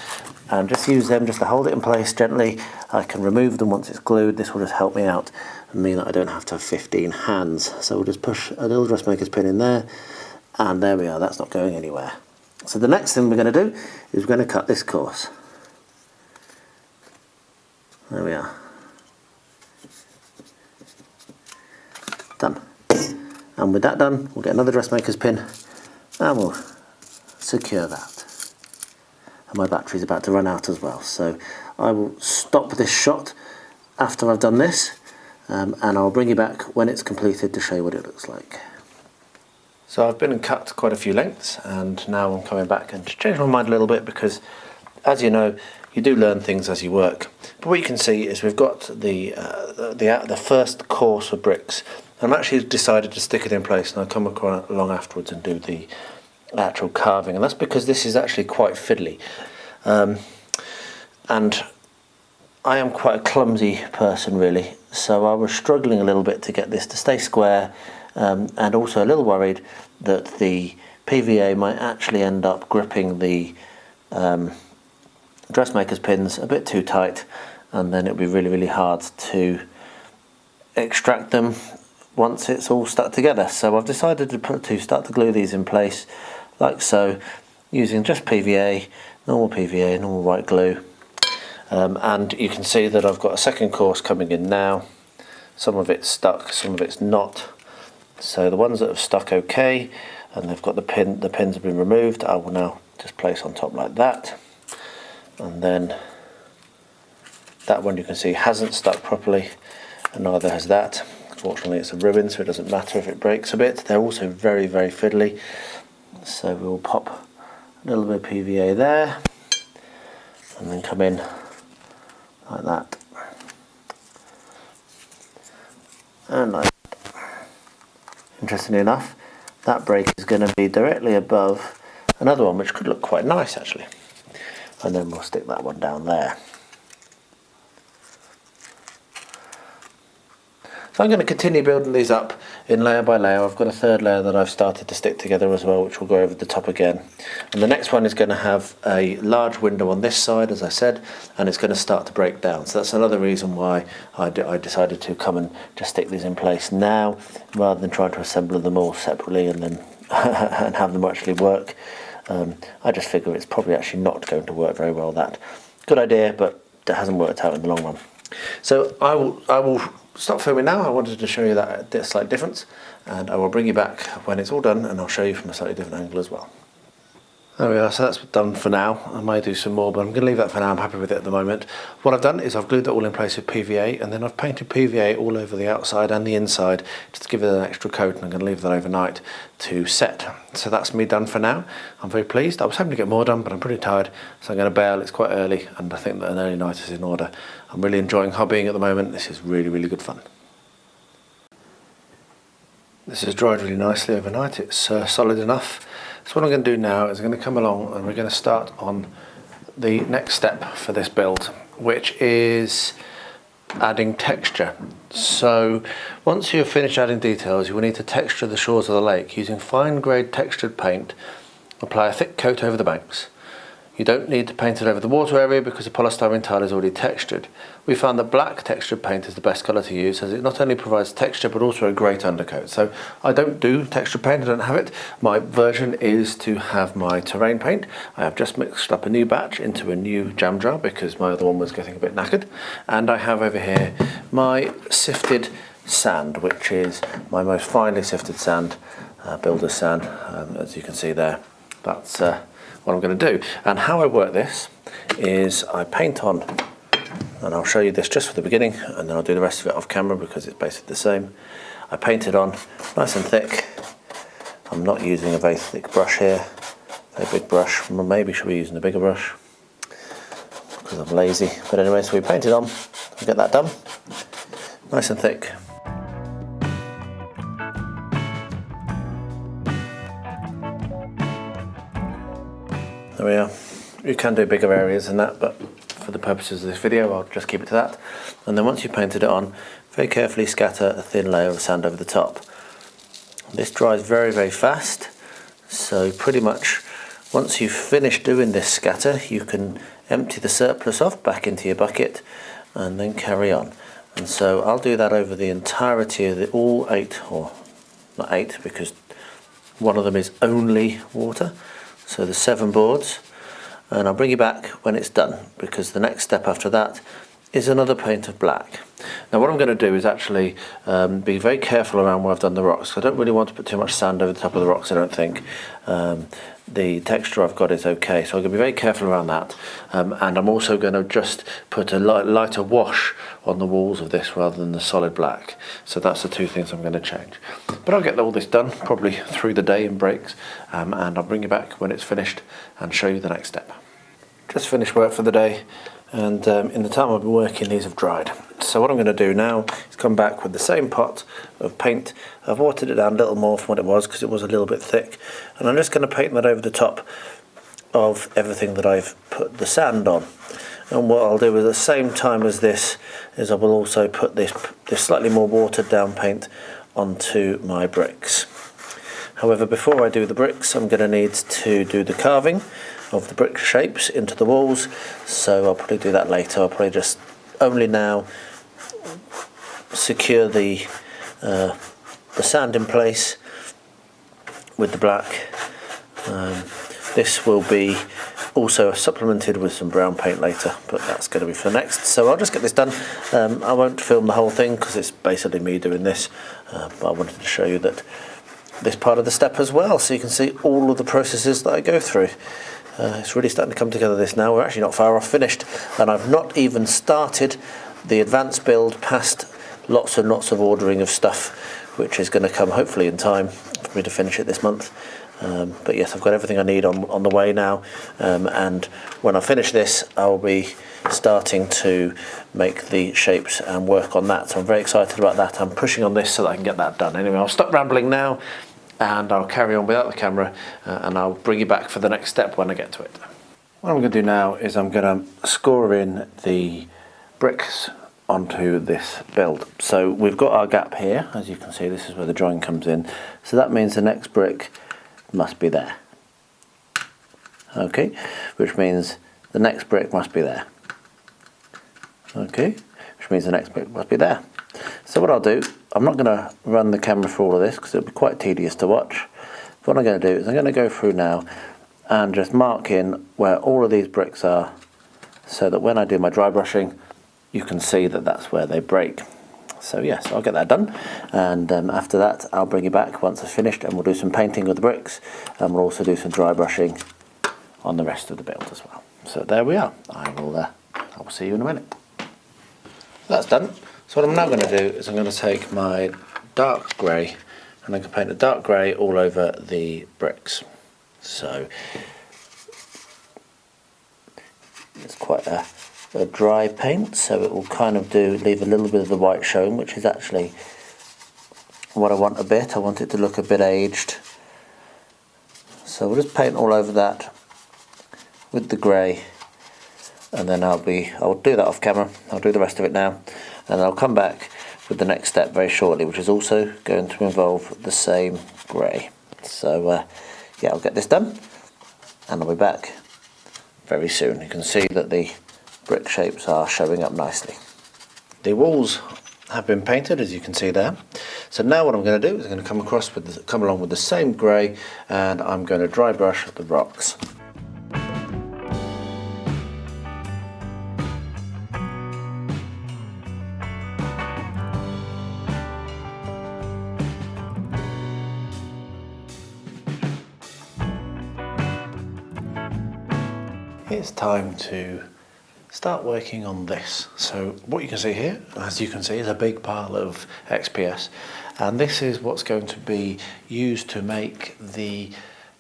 and just use them just to hold it in place gently. I can remove them once it's glued. This will just help me out and mean that I don't have to have 15 hands. So we'll just push a little dressmaker's pin in there, and there we are, that's not going anywhere. So the next thing we're going to do is we're going to cut this course. There we are. Done. And with that done, we'll get another dressmaker's pin and we'll secure that. And my battery's about to run out as well, so I will stop this shot after I've done this, and I'll bring you back when it's completed to show you what it looks like. So I've been and cut quite a few lengths, and now I'm coming back and change my mind a little bit, because as you know, you do learn things as you work. But what you can see is we've got the first course of bricks. I've actually decided to stick it in place, and I'll come along afterwards and do the actual carving, and that's because this is actually quite fiddly, and I am quite a clumsy person really, so I was struggling a little bit to get this to stay square, and also a little worried that the PVA might actually end up gripping the dressmaker's pins a bit too tight, and then it would be really, really hard to extract them once it's all stuck together. So I've decided to start to glue these in place like so, using just PVA, normal white glue, and you can see that I've got a second course coming in now. Some of it's stuck, some of it's not. So the ones that have stuck okay, and they've got the pins have been removed, I will now just place on top like that. And then that one you can see hasn't stuck properly, and neither has that. Fortunately it's a ruin, so it doesn't matter if it breaks a bit. They're also very, very fiddly, so we'll pop a little bit of PVA there and then come in like that and like that. Interestingly enough, that break is going to be directly above another one, which could look quite nice actually, and then we'll stick that one down there. So I'm going to continue building these up in layer by layer. I've got a third layer that I've started to stick together as well, which will go over the top again. And the next one is going to have a large window on this side, as I said, and it's going to start to break down. So that's another reason why I decided to come and just stick these in place now, rather than trying to assemble them all separately and then and have them actually work. I just figure it's probably actually not going to work very well. That good idea, but it hasn't worked out in the long run. So I will stop filming now. I wanted to show you that slight difference, and I will bring you back when it's all done, and I'll show you from a slightly different angle as well. There we are, so that's done for now. I may do some more, but I'm going to leave that for now. I'm happy with it at the moment. What I've done is I've glued that all in place with PVA, and then I've painted PVA all over the outside and the inside just to give it an extra coat, and I'm going to leave that overnight to set. So that's me done for now. I'm very pleased. I was hoping to get more done, but I'm pretty tired, so I'm going to bail. It's quite early, and I think that an early night is in order. I'm really enjoying hobbying at the moment. This is really, really good fun. This has dried really nicely overnight. It's solid enough. So what I'm going to do now is I'm going to come along and we're going to start on the next step for this build, which is adding texture. So once you've finished adding details, you will need to texture the shores of the lake using fine grade textured paint. Apply a thick coat over the banks. You don't need to paint it over the water area because the polystyrene tile is already textured. We found that black textured paint is the best colour to use, as it not only provides texture but also a great undercoat. So I don't do textured paint, I don't have it. My version is to have my terrain paint. I have just mixed up a new batch into a new jam jar because my other one was getting a bit knackered. And I have over here my sifted sand, which is my most finely sifted sand, builder's sand, as you can see there. That's what I'm going to do. And how I work this is I paint on, and I'll show you this just for the beginning, and then I'll do the rest of it off camera because it's basically the same. I paint it on nice and thick. I'm not using a very thick brush here, a big brush. Maybe should be using a bigger brush because I'm lazy. But anyway, so we paint it on, we get that done, nice and thick. There we are. You can do bigger areas than that, but for the purposes of this video I'll just keep it to that. And then once you've painted it on, very carefully scatter a thin layer of sand over the top. This dries very, very fast, so pretty much once you've finished doing this scatter, you can empty the surplus off back into your bucket and then carry on. And so I'll do that over the entirety of all 8, or not 8 because one of them is only water. So the 7 boards, and I'll bring you back when it's done because the next step after that is another paint of black. Now what I'm going to do is actually be very careful around where I've done the rocks. I don't really want to put too much sand over the top of the rocks, I don't think. The texture I've got is okay, so I'm going to be very careful around that. And I'm also going to just put a lighter wash on the walls of this rather than the solid black. So that's the 2 things I'm going to change. But I'll get all this done probably through the day in breaks, and I'll bring you back when it's finished and show you the next step. Just finished work for the day, and in the time I've been working, these have dried. So what I'm going to do now is come back with the same pot of paint. I've watered it down a little more from what it was because it was a little bit thick, and I'm just going to paint that over the top of everything that I've put the sand on. And what I'll do at the same time as this is I will also put this slightly more watered down paint onto my bricks. However, before I do the bricks, I'm going to need to do the carving of the brick shapes into the walls, so I'll probably do that later. I'll probably just only now secure the sand in place with the black. This will be also supplemented with some brown paint later, but that's going to be for next. So I'll just get this done. I won't film the whole thing because it's basically me doing this, but I wanted to show you that this part of the step as well, so you can see all of the processes that I go through. It's really starting to come together this now. We're actually not far off finished, and I've not even started the advanced build past lots and lots of ordering of stuff, which is going to come hopefully in time for me to finish it this month. But yes, I've got everything I need on the way now, and when I finish this I'll be starting to make the shapes and work on that, so I'm very excited about that. I'm pushing on this so that I can get that done. Anyway, I'll stop rambling now and I'll carry on without the camera, and I'll bring you back for the next step when I get to it. What I'm going to do now is I'm going to score in the bricks onto this build. So we've got our gap here, as you can see, this is where the join comes in. So that means the next brick must be there. Okay, which means the next brick must be there. Okay, which means the next brick must be there. So what I'll do, I'm not going to run the camera for all of this because it'll be quite tedious to watch. What I'm going to do is I'm going to go through now and just mark in where all of these bricks are, so that when I do my dry brushing, you can see that that's where they break. So yes, I'll get that done, and after that I'll bring you back once I've finished, and we'll do some painting of the bricks, and we'll also do some dry brushing on the rest of the build as well. So there we are. I will see you in a minute. That's done. So what I'm now going to do is I'm going to take my dark grey and I'm going to paint a dark grey all over the bricks. So it's quite a dry paint, so it will kind of leave a little bit of the white showing, which is actually what I want a bit. I want it to look a bit aged. So we'll just paint all over that with the grey, and then I'll do that off camera. I'll do the rest of it now, and I'll come back with the next step very shortly, which is also going to involve the same grey. So yeah, I'll get this done and I'll be back very soon. You can see that the brick shapes are showing up nicely. The walls have been painted, as you can see there. So now what I'm going to do is I'm going to come along with the same grey, and I'm going to dry brush the rocks. It's time to start working on this. So what you can see here, as you can see, is a big pile of XPS, and this is what's going to be used to make the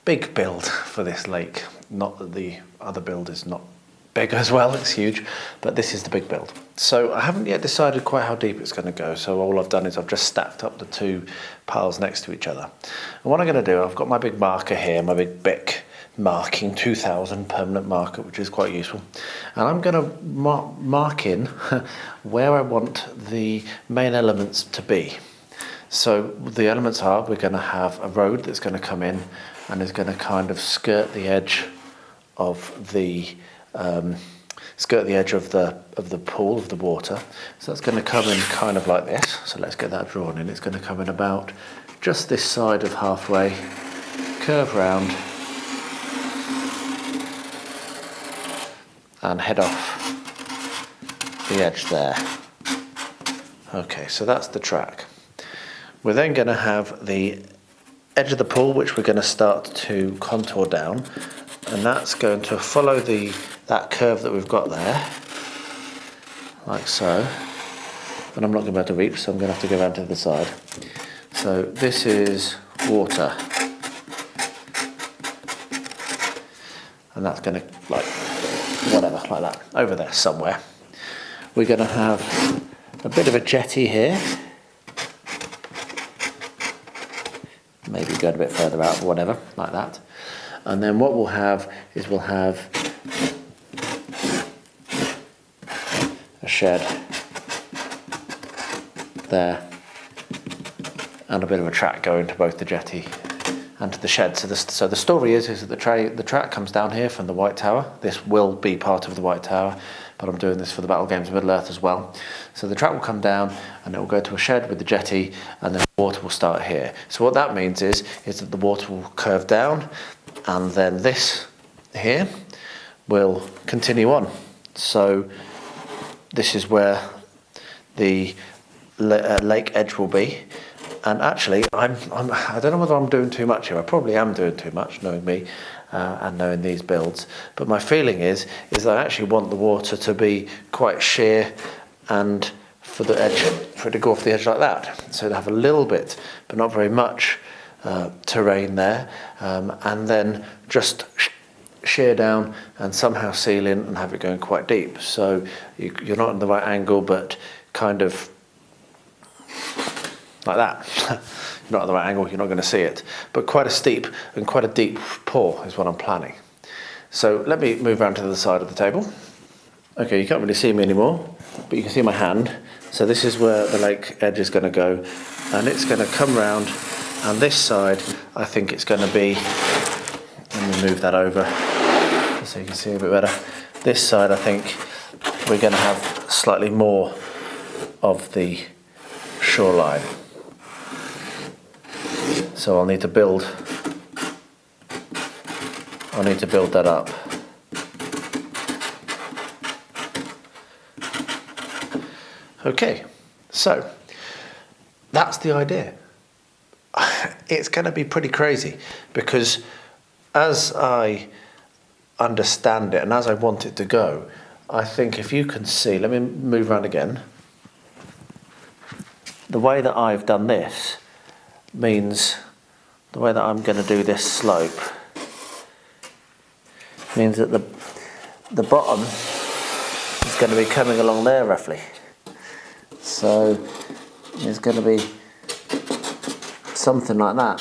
big build for this lake. Not that the other build is not big as well, it's huge, but this is the big build. So I haven't yet decided quite how deep it's going to go, so all I've done is I've just stacked up the two piles next to each other. And what I'm going to do, I've got my big marker here, my big Bic marking 2000 permanent marker, which is quite useful, and I'm going to mark in where I want the main elements to be. So the elements are, we're going to have a road that's going to come in and is going to kind of skirt the edge of the pool of the water. So that's going to come in kind of like this. So let's get that drawn in. It's going to come in about just this side of halfway, curve round, and head off the edge there. Okay, so that's the track. We're then going to have the edge of the pool, which we're going to start to contour down, and that's going to follow that curve that we've got there, like so. And I'm not going to be able to reach, so I'm going to have to go around to the side. So this is water, and that's going to, like, whatever, like that, over there somewhere. We're going to have a bit of a jetty here, maybe going a bit further out, or whatever, like that. And then what we'll have is we'll have a shed there, and a bit of a track going to both the jetty and to the shed. So the story is that the track comes down here from the White Tower. This will be part of the White Tower, but I'm doing this for the Battle Games of Middle-earth as well. So the track will come down and it will go to a shed with the jetty, and then the water will start here. So what that means is that the water will curve down, and then this here will continue on. So this is where the lake edge will be. And actually, I don't know whether I'm doing too much here. I probably am doing too much, knowing me and knowing these builds. But my feeling is that I actually want the water to be quite sheer, and for it to go off the edge like that. So to have a little bit, but not very much terrain there, and then just shear down and somehow seal in and have it going quite deep. So you're not in the right angle, but kind of like that. You're not at the right angle, you're not going to see it. But quite a steep and quite a deep pour is what I'm planning. So let me move around to the side of the table. Okay, you can't really see me anymore, but you can see my hand. So this is where the lake edge is going to go, and it's going to come round, and this side I think it's going to be, let me move that over so you can see a bit better. This side I think we're going to have slightly more of the shoreline. So I'll need to build that up. Okay, so that's the idea. It's going to be pretty crazy because as I understand it and as I want it to go, I think if you can see, let me move around again. The way that I've done this means, the way that I'm going to do this slope means that the bottom is going to be coming along there roughly. So it's going to be something like that,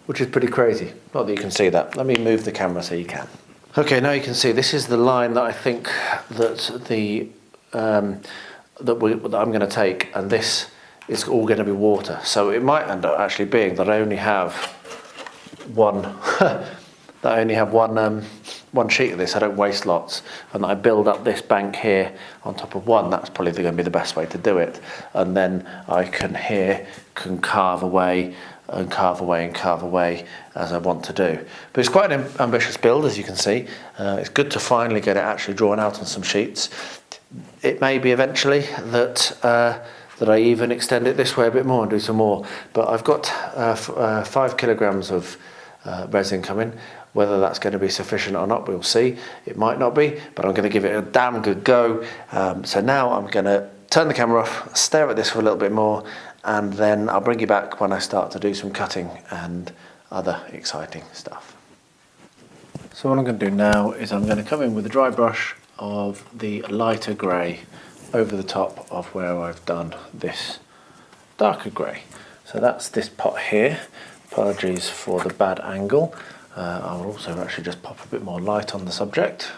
which is pretty crazy. Not that you can see that. Let me move the camera so you can. Okay, now you can see this is the line that I think that I'm going to take, and this is all going to be water. So it might end up actually being that I only have one. One sheet of this, I don't waste lots, and I build up this bank here on top of one. That's probably going to be the best way to do it, and then I can carve away and carve away and carve away as I want to do. But it's quite an ambitious build, as you can see. It's good to finally get it actually drawn out on some sheets. It may be eventually that I even extend it this way a bit more and do some more, but I've got 5 kilograms of resin coming. Whether that's going to be sufficient or not, we'll see. It might not be, but I'm going to give it a damn good go. So now I'm going to turn the camera off, stare at this for a little bit more, and then I'll bring you back when I start to do some cutting and other exciting stuff. So what I'm going to do now is I'm going to come in with a dry brush of the lighter grey over the top of where I've done this darker grey. So that's this pot here. Apologies for the bad angle. I will also actually just pop a bit more light on the subject.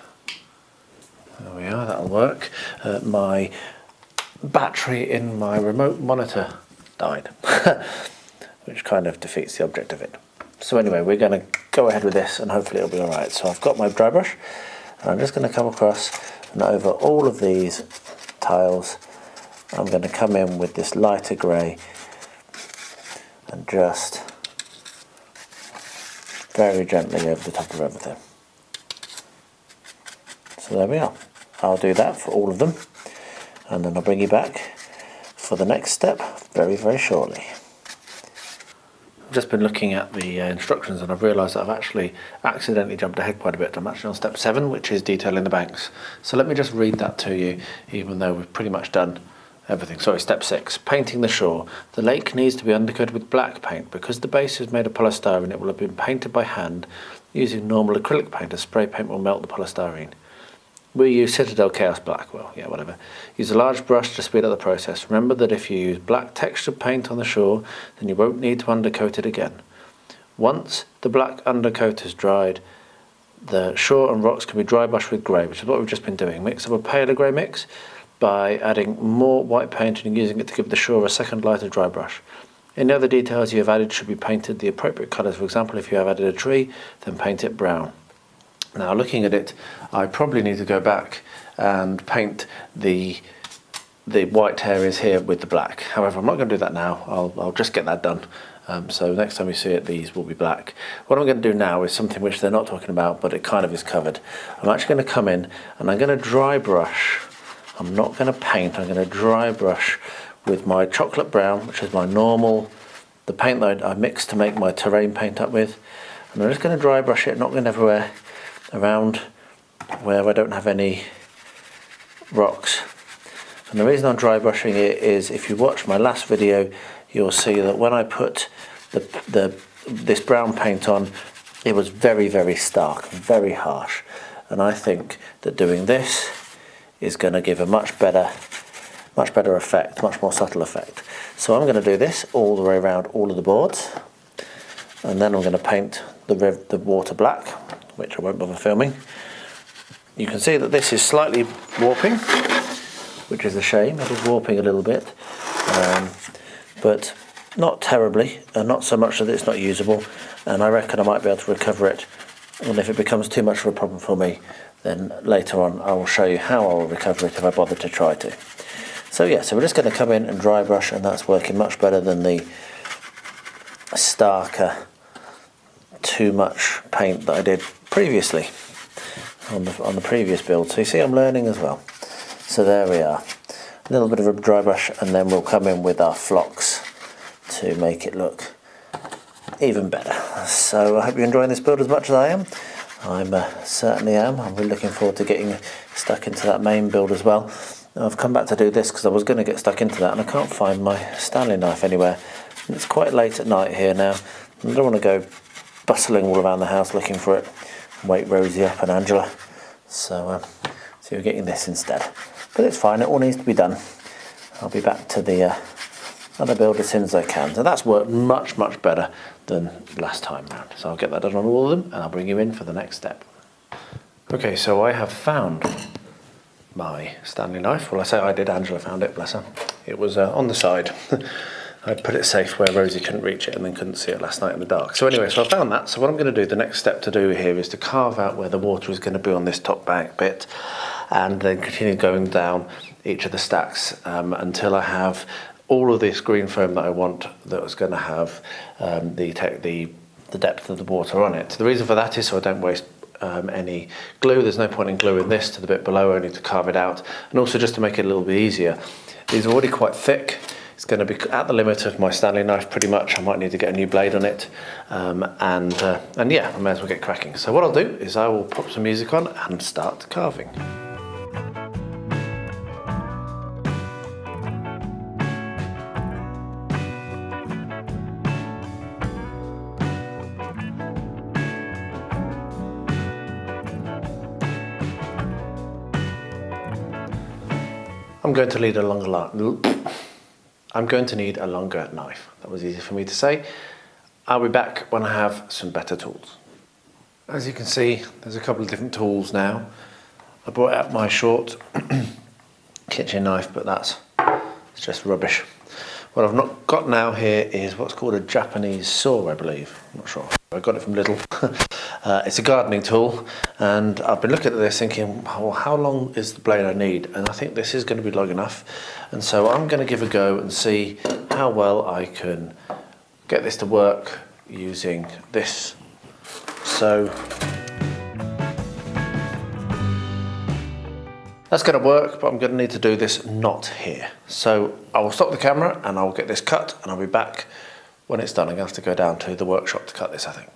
There we are, that'll work. My battery in my remote monitor died, which kind of defeats the object of it. So anyway, we're going to go ahead with this and hopefully it'll be alright. So I've got my dry brush and I'm just going to come across and over all of these tiles. I'm going to come in with this lighter grey and just very gently over the top of everything. So there we are. I'll do that for all of them, and then I'll bring you back for the next step very, very shortly. I've just been looking at the instructions and I've realised that I've actually accidentally jumped ahead quite a bit. I'm actually on step 7, which is detailing the banks. So let me just read that to you, even though we've pretty much done everything. Sorry, step 6, painting the shore. The lake needs to be undercoated with black paint. Because the base is made of polystyrene, it will have been painted by hand using normal acrylic paint. A spray paint will melt the polystyrene. We use Citadel Chaos Black. Well, yeah, whatever. Use a large brush to speed up the process. Remember that if you use black textured paint on the shore, then you won't need to undercoat it again. Once the black undercoat has dried, the shore and rocks can be dry brushed with grey, which is what we've just been doing. Mix up a paler grey mix by adding more white paint and using it to give the shore a second lighter dry brush. Any other details you have added should be painted the appropriate colours. For example, if you have added a tree, then paint it brown. Now, looking at it, I probably need to go back and paint the white areas here with the black. However, I'm not going to do that now. I'll just get that done. So next time you see it, these will be black. What I'm going to do now is something which they're not talking about, but it kind of is covered. I'm actually going to come in and I'm going to dry brush. I'm not going to paint, I'm going to dry brush with my chocolate brown, which is my normal, the paint that I mix to make my terrain paint up with. And I'm just going to dry brush it, not going everywhere, around where I don't have any rocks. And the reason I'm dry brushing it is, if you watch my last video, you'll see that when I put this brown paint on, it was very, very stark, very harsh. And I think that doing this is going to give a much better effect, much more subtle effect. So I'm going to do this all the way around all of the boards, and then I'm going to paint the water black which I won't bother filming. You can see that this is slightly warping, which is a shame. It is warping a little bit, but not terribly, and not so much that it's not usable, and I reckon I might be able to recover it. And if it becomes too much of a problem for me, then later on I will show you how I will recover it if I bother to try to. So yeah, so we're just going to come in and dry brush, and that's working much better than the starker, too much paint that I did previously on the previous build. So you see I'm learning as well. So there we are. A little bit of a dry brush, and then we'll come in with our flocks to make it look even better. So I hope you're enjoying this build as much as I am. I certainly am. I'm really looking forward to getting stuck into that main build as well. Now, I've come back to do this because I was going to get stuck into that, and I can't find my Stanley knife anywhere. And it's quite late at night here now. I don't want to go bustling all around the house looking for it and wake Rosie up and Angela. So we're getting this instead. But it's fine, it all needs to be done. I'll be back to the other build as soon as I can. So that's worked much, much better than last time round. So I'll get that done on all of them, and I'll bring you in for the next step. Okay, so I have found my Stanley knife. Well, I say I did, Angela found it, bless her. It was on the side. I put it safe where Rosie couldn't reach it and then couldn't see it last night in the dark. So anyway, so I found that. So what I'm going to do, the next step to do here is to carve out where the water is going to be on this top back bit, and then continue going down each of the stacks until I have all of this green foam that I want, that was going to have the depth of the water on it. The reason for that is so I don't waste any glue. There's no point in gluing this to the bit below, only to carve it out, and also just to make it a little bit easier. These are already quite thick. It's going to be at the limit of my Stanley knife pretty much. I might need to get a new blade on it, and yeah, I may as well get cracking. So what I'll do is I will pop some music on and start carving. I'm going to need a longer knife. That was easy for me to say. I'll be back when I have some better tools. As you can see, there's a couple of different tools now. I brought out my short kitchen knife, but it's just rubbish. What I've not got now here is what's called a Japanese saw, I believe. I'm not sure. I got it from Lidl. It's a gardening tool, and I've been looking at this thinking, well, how long is the blade I need? And I think this is going to be long enough. And so I'm going to give a go and see how well I can get this to work using this. So that's going to work, but I'm going to need to do this not here. So I will stop the camera and I'll get this cut, and I'll be back when it's done. I'm going to have to go down to the workshop to cut this, I think.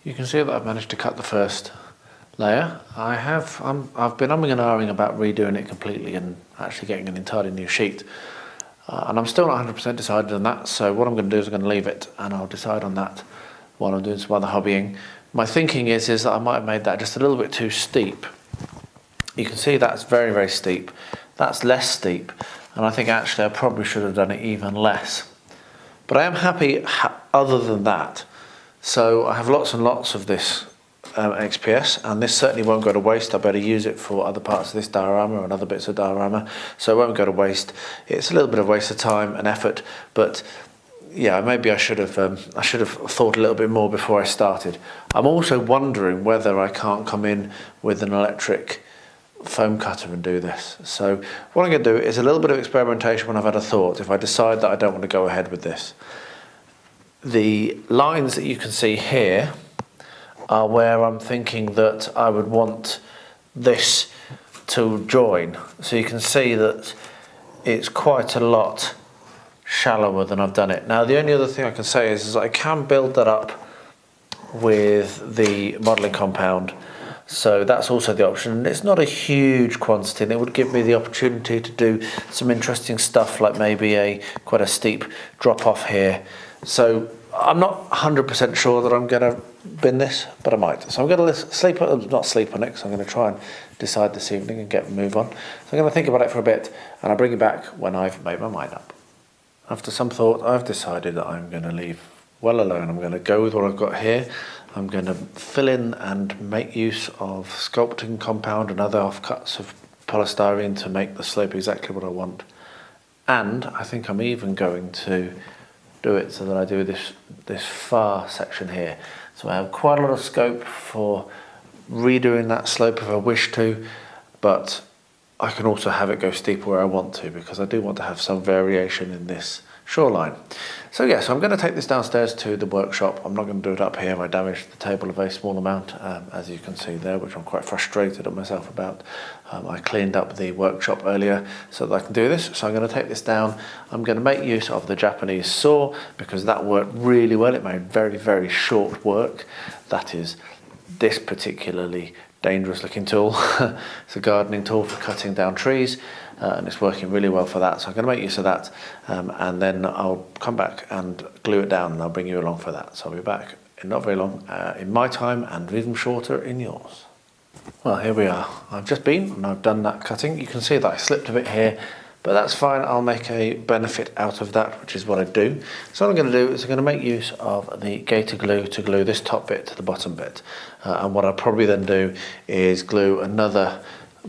You can see that I've managed to cut the first layer. I've been umming and ahhing about redoing it completely and actually getting an entirely new sheet. And I'm still not 100% decided on that, so what I'm going to do is I'm going to leave it and I'll decide on that while I'm doing some other hobbying. My thinking is that I might have made that just a little bit too steep. You can see that's very, very steep. That's less steep, and I think actually I probably should have done it even less. But I am happy other than that. So I have lots and lots of this XPS, and this certainly won't go to waste. I better use it for other parts of this diorama and other bits of diorama, so it won't go to waste. It's a little bit of waste of time and effort, but yeah, maybe I should have thought a little bit more before I started. I'm also wondering whether I can't come in with an electric foam cutter and do this. So what I'm going to do is a little bit of experimentation when I've had a thought. If I decide that I don't want to go ahead with this, the lines that you can see here are where I'm thinking that I would want this to join. So you can see that it's quite a lot shallower than I've done it. Now the only other thing I can say is I can build that up with the modelling compound, so that's also the option. It's not a huge quantity, and it would give me the opportunity to do some interesting stuff, like maybe quite a steep drop off here. So I'm not 100% sure that I'm going to bin this, but I might. So I'm going to not sleep on it, because I'm going to try and decide this evening and get a move on. So I'm going to think about it for a bit, and I'll bring it back when I've made my mind up. After some thought, I've decided that I'm going to leave well alone. I'm going to go with what I've got here. I'm going to fill in and make use of sculpting compound and other offcuts of polystyrene to make the slope exactly what I want. And I think I'm even going to do it so that I do this far section here. So I have quite a lot of scope for redoing that slope if I wish to, but I can also have it go steeper where I want to, because I do want to have some variation in this shoreline. So yes, I'm going to take this downstairs to the workshop. I'm not going to do it up here. I damaged the table a very small amount, as you can see there, which I'm quite frustrated at myself about. I cleaned up the workshop earlier so that I can do this. So I'm going to take this down. I'm going to make use of the Japanese saw because that worked really well. It made very, very short work. That is this particularly dangerous looking tool. It's a gardening tool for cutting down trees, and it's working really well for that. So I'm going to make use of that, and then I'll come back and glue it down, and I'll bring you along for that. So I'll be back in not very long in my time, and even shorter in yours. Well, here we are. I've just been and I've done that cutting. You can see that I slipped a bit here, but that's fine. I'll make a benefit out of that, which is what I do. So what I'm going to do is I'm going to make use of the gator glue to glue this top bit to the bottom bit. And what I'll probably then do is glue another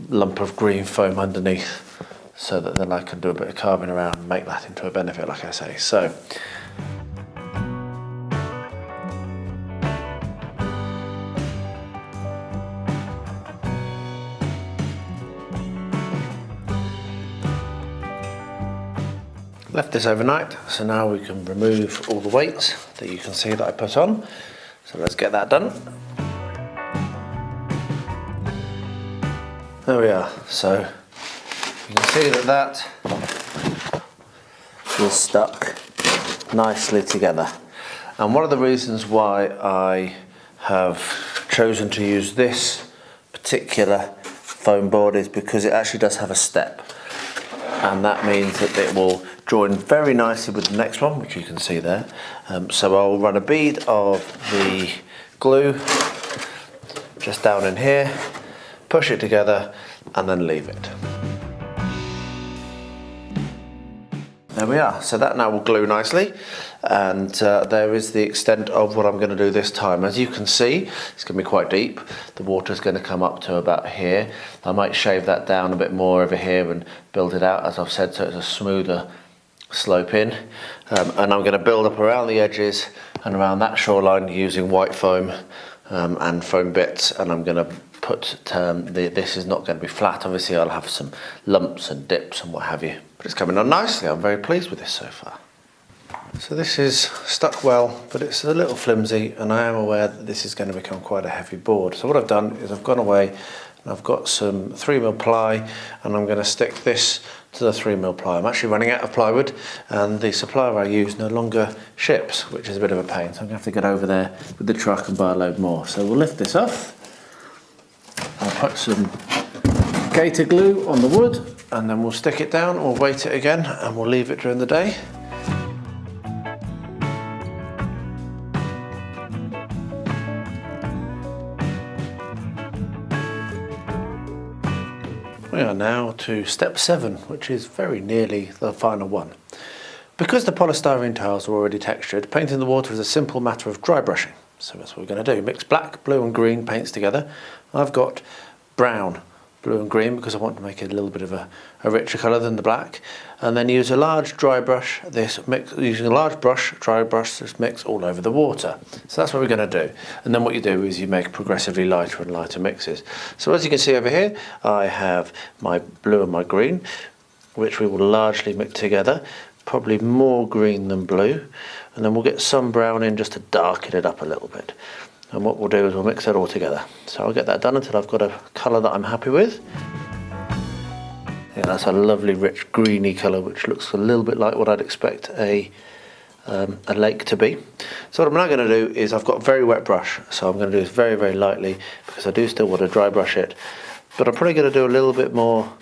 lump of green foam underneath, so that then I can do a bit of carving around and make that into a benefit, like I say. So left this overnight, so now we can remove all the weights that you can see that I put on. So let's get that done. There we are. So you can see that is stuck nicely together. And one of the reasons why I have chosen to use this particular foam board is because it actually does have a step. And that means that it will join very nicely with the next one, which you can see there. So I'll run a bead of the glue just down in here, push it together, and then leave it. There we are. So that now will glue nicely, and there is the extent of what I'm going to do this time. As you can see, it's going to be quite deep. The water's going to come up to about here. I might shave that down a bit more over here and build it out, as I've said, so it's a smoother slope in. And I'm going to build up around the edges and around that shoreline using white foam and foam bits, and I'm going to put this is not going to be flat. Obviously I'll have some lumps and dips and what have you, but it's coming on nicely. I'm very pleased with this so far. So this is stuck well, but it's a little flimsy, and I am aware that this is going to become quite a heavy board. So what I've done is I've gone away and I've got some 3mm ply, and I'm going to stick this to the 3mm ply. I'm actually running out of plywood, and the supplier I use no longer ships, which is a bit of a pain, so I'm going to have to get over there with the truck and buy a load more. So we'll lift this off. I'll put some gator glue on the wood, and then we'll stick it down or weight it again, and we'll leave it during the day. We are now to step 7, which is very nearly the final one. Because the polystyrene tiles are already textured, painting the water is a simple matter of dry brushing. So that's what we're going to do. Mix black, blue and green paints together. I've got brown, blue and green because I want to make it a little bit of a richer colour than the black. And then use a large dry brush, using a large brush, dry brush, this mix all over the water. So that's what we're going to do. And then what you do is you make progressively lighter and lighter mixes. So as you can see over here, I have my blue and my green, which we will largely mix together. Probably more green than blue, and then we'll get some brown in just to darken it up a little bit. And what we'll do is we'll mix it all together. So I'll get that done until I've got a colour that I'm happy with. Yeah, that's a lovely rich greeny colour, which looks a little bit like what I'd expect a lake to be. So what I'm now going to do is I've got a very wet brush, so I'm going to do this very, very lightly because I do still want to dry brush it. But I'm probably going to do a little bit more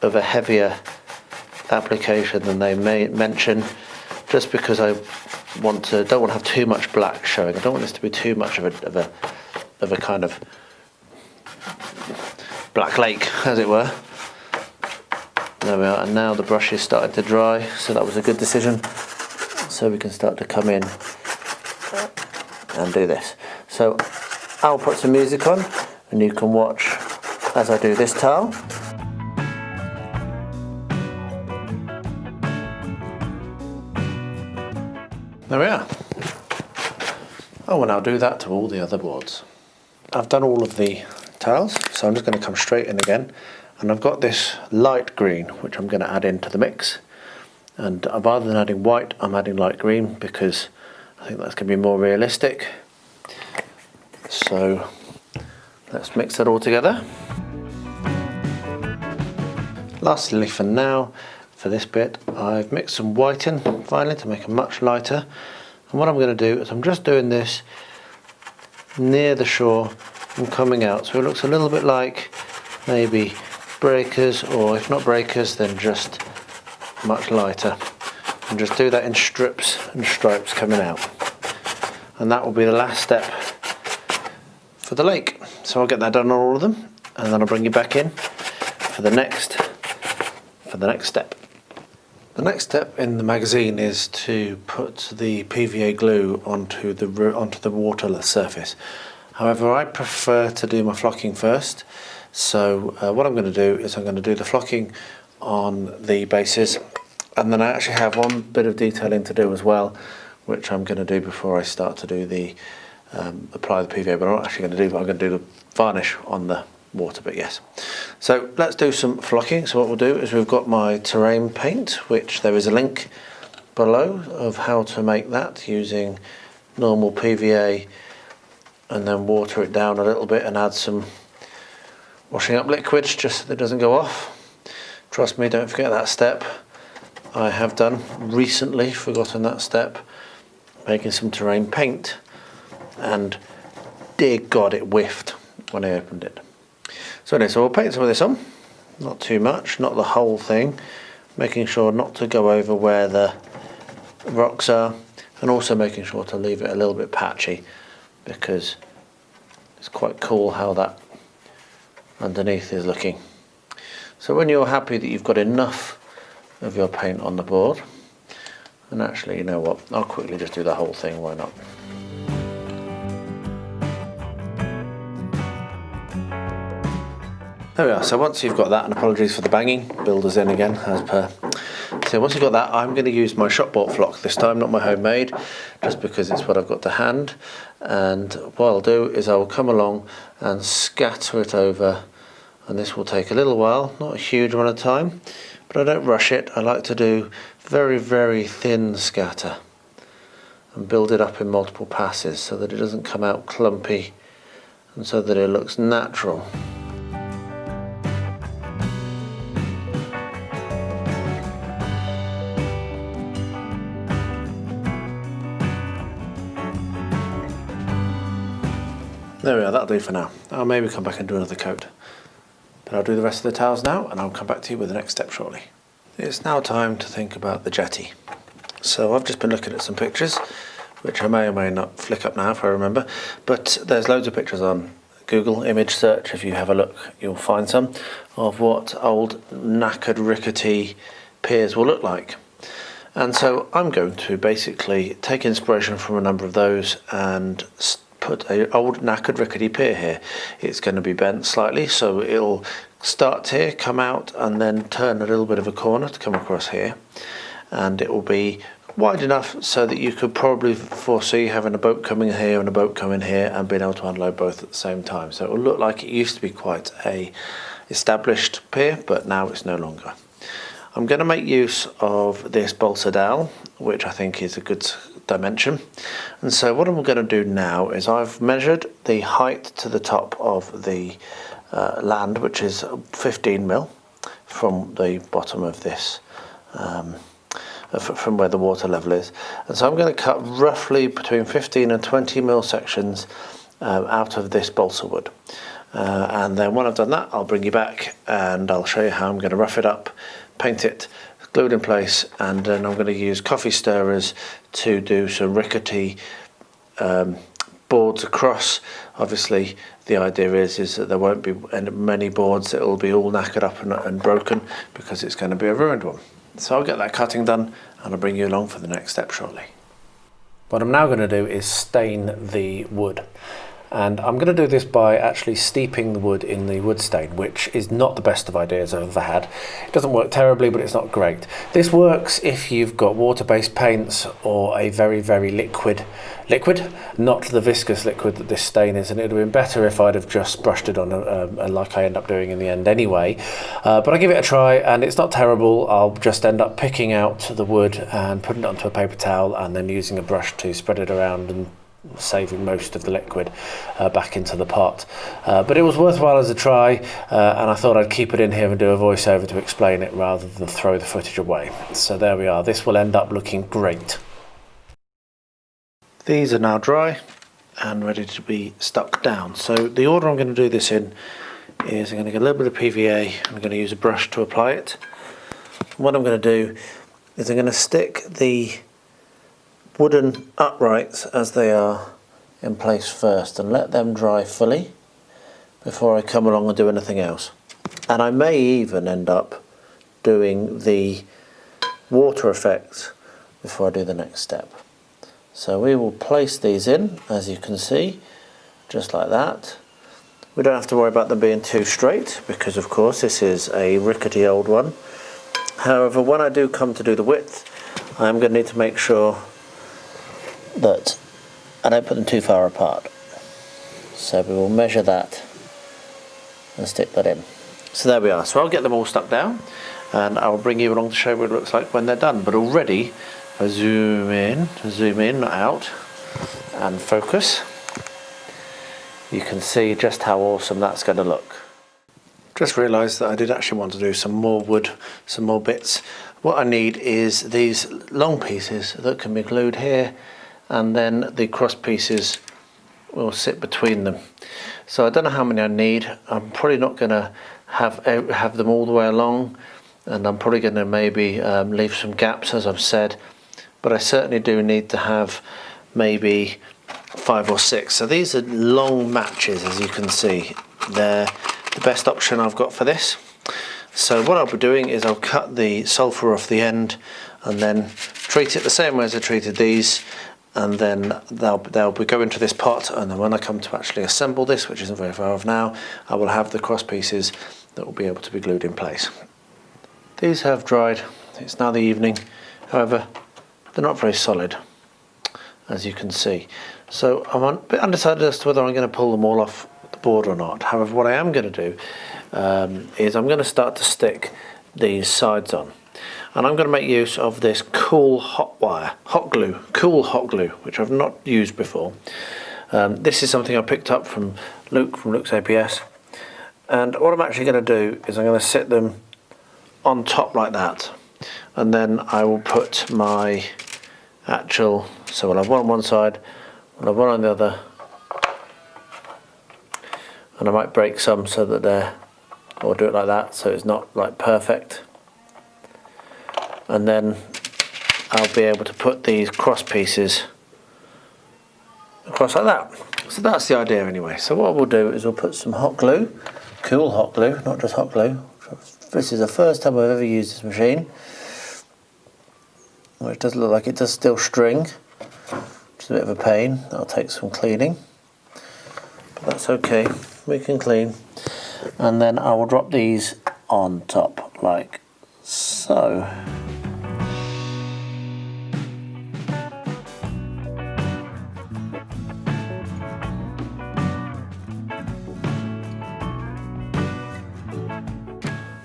of a heavier application than they may mention, just because I don't want to have too much black showing. I don't want this to be too much of a kind of black lake, as it were. There we are, and now the brush is starting to dry, so that was a good decision. So we can start to come in and do this. So I'll put some music on and you can watch as I do this tile. There we are. I will now do that to all the other boards. I've done all of the tiles, so I'm just going to come straight in again, and I've got this light green which I'm going to add into the mix, and rather than adding white I'm adding light green because I think that's going to be more realistic. So let's mix that all together. Lastly for now, for this bit, I've mixed some white in finally to make it much lighter, and what I'm going to do is I'm just doing this near the shore and coming out, so it looks a little bit like maybe breakers, or if not breakers then just much lighter, and just do that in strips and stripes coming out, and that will be the last step for the lake. So I'll get that done on all of them, and then I'll bring you back in for the next step. The next step in the magazine is to put the PVA glue onto the water surface. However, I prefer to do my flocking first, so what I'm going to do is I'm going to do the flocking on the bases, and then I actually have one bit of detailing to do as well, which I'm going to do before I start to do the apply the PVA, but I'm not actually going to do that. I'm going to do the varnish on the water, but yes. So let's do some flocking. So what we'll do is we've got my terrain paint, which there is a link below of how to make that using normal PVA, and then water it down a little bit and add some washing up liquids just so that it doesn't go off. Trust me, don't forget that step. I have done recently forgotten that step, making some terrain paint, and dear God, it whiffed when I opened it. So anyway, so we'll paint some of this on, not too much, not the whole thing, making sure not to go over where the rocks are, and also making sure to leave it a little bit patchy because it's quite cool how that underneath is looking. So when you're happy that you've got enough of your paint on the board, and actually, you know what, I'll quickly just do the whole thing, why not? There we are. So once you've got that, and apologies for the banging, builder's in again as per. So once you've got that, I'm going to use my shop bought flock this time, not my homemade, just because it's what I've got to hand. And what I'll do is I'll come along and scatter it over, and this will take a little while, not a huge amount of time, but I don't rush it. I like to do very, very thin scatter and build it up in multiple passes so that it doesn't come out clumpy and so that it looks natural. There we are, that'll do for now. I'll maybe come back and do another coat. But I'll do the rest of the tiles now, and I'll come back to you with the next step shortly. It's now time to think about the jetty. So I've just been looking at some pictures, which I may or may not flick up now if I remember, but there's loads of pictures on Google image search. If you have a look, you'll find some of what old knackered rickety piers will look like. And so I'm going to basically take inspiration from a number of those and put an old knackered rickety pier here. It's going to be bent slightly, so it'll start here, come out, and then turn a little bit of a corner to come across here, and it will be wide enough so that you could probably foresee having a boat coming here and a boat coming here and being able to unload both at the same time. So it will look like it used to be quite a established pier, but now it's no longer. I'm going to make use of this balsa dowel, which I think is a good dimension, and so what I'm going to do now is I've measured the height to the top of the land, which is 15 mil from the bottom of this, from where the water level is, and so I'm going to cut roughly between 15 and 20 mil sections out of this balsa wood, and then when I've done that I'll bring you back and I'll show you how I'm going to rough it up, paint it, glue it in place, and then I'm going to use coffee stirrers to do some rickety boards across. Obviously the idea is that there won't be many boards, it will be all knackered up and broken because it's going to be a ruined one. So I'll get that cutting done and I'll bring you along for the next step shortly. What I'm now going to do is stain the wood. And I'm going to do this by actually steeping the wood in the wood stain, which is not the best of ideas I've ever had. It doesn't work terribly, but it's not great. This works if you've got water-based paints or a very, very liquid, not the viscous liquid that this stain is, and it would have been better if I'd have just brushed it on like I end up doing in the end anyway. But I give it a try, and it's not terrible. I'll just end up picking out the wood and putting it onto a paper towel and then using a brush to spread it around and saving most of the liquid back into the pot. But it was worthwhile as a try, and I thought I'd keep it in here and do a voiceover to explain it rather than throw the footage away. So there we are. This will end up looking great. These are now dry and ready to be stuck down. So the order I'm going to do this in is I'm going to get a little bit of PVA. I'm going to use a brush to apply it. What I'm going to do is I'm going to stick the wooden uprights as they are in place first and let them dry fully before I come along and do anything else. And I may even end up doing the water effects before I do the next step. So we will place these in, as you can see, just like that. We don't have to worry about them being too straight because of course this is a rickety old one. However, when I do come to do the width, I'm going to need to make sure that I don't put them too far apart. So we will measure that and stick that in. So there we are. So I'll get them all stuck down and I'll bring you along to show you what it looks like when they're done. But already, if I zoom in, not out, and focus, you can see just how awesome that's going to look. Just realised that I did actually want to do some more wood, some more bits. What I need is these long pieces that can be glued here, and then the cross pieces will sit between them. So I don't know how many I need. I'm probably not going to have them all the way along, and I'm probably going to maybe leave some gaps, as I've said, but I certainly do need to have maybe 5 or 6. So these are long matches, as you can see. They're the best option I've got for this. So what I'll be doing is I'll cut the sulphur off the end and then treat it the same way as I treated these, and then they'll be going into this pot, and then when I come to actually assemble this, which isn't very far off now, I will have the cross pieces that will be able to be glued in place. These have dried. It's now the evening. However, they're not very solid, as you can see. So I'm a bit undecided as to whether I'm going to pull them all off the board or not. However, what I am going to do is I'm going to start to stick these sides on. And I'm going to make use of this cool hot glue, which I've not used before. This is something I picked up from Luke, from Luke's APS. And what I'm actually going to do is I'm going to sit them on top like that. And then I will put my actual, so we'll have one on one side, we'll have one on the other. And I might break some so that they're, or do it like that so it's not like perfect. And then I'll be able to put these cross pieces across like that. So that's the idea anyway. So what we'll do is we'll put some hot glue, cool hot glue, not just hot glue. This is the first time I've ever used this machine. Which does look like it does still string, which is a bit of a pain. That'll take some cleaning, but that's okay, we can clean. And then I will drop these on top like so.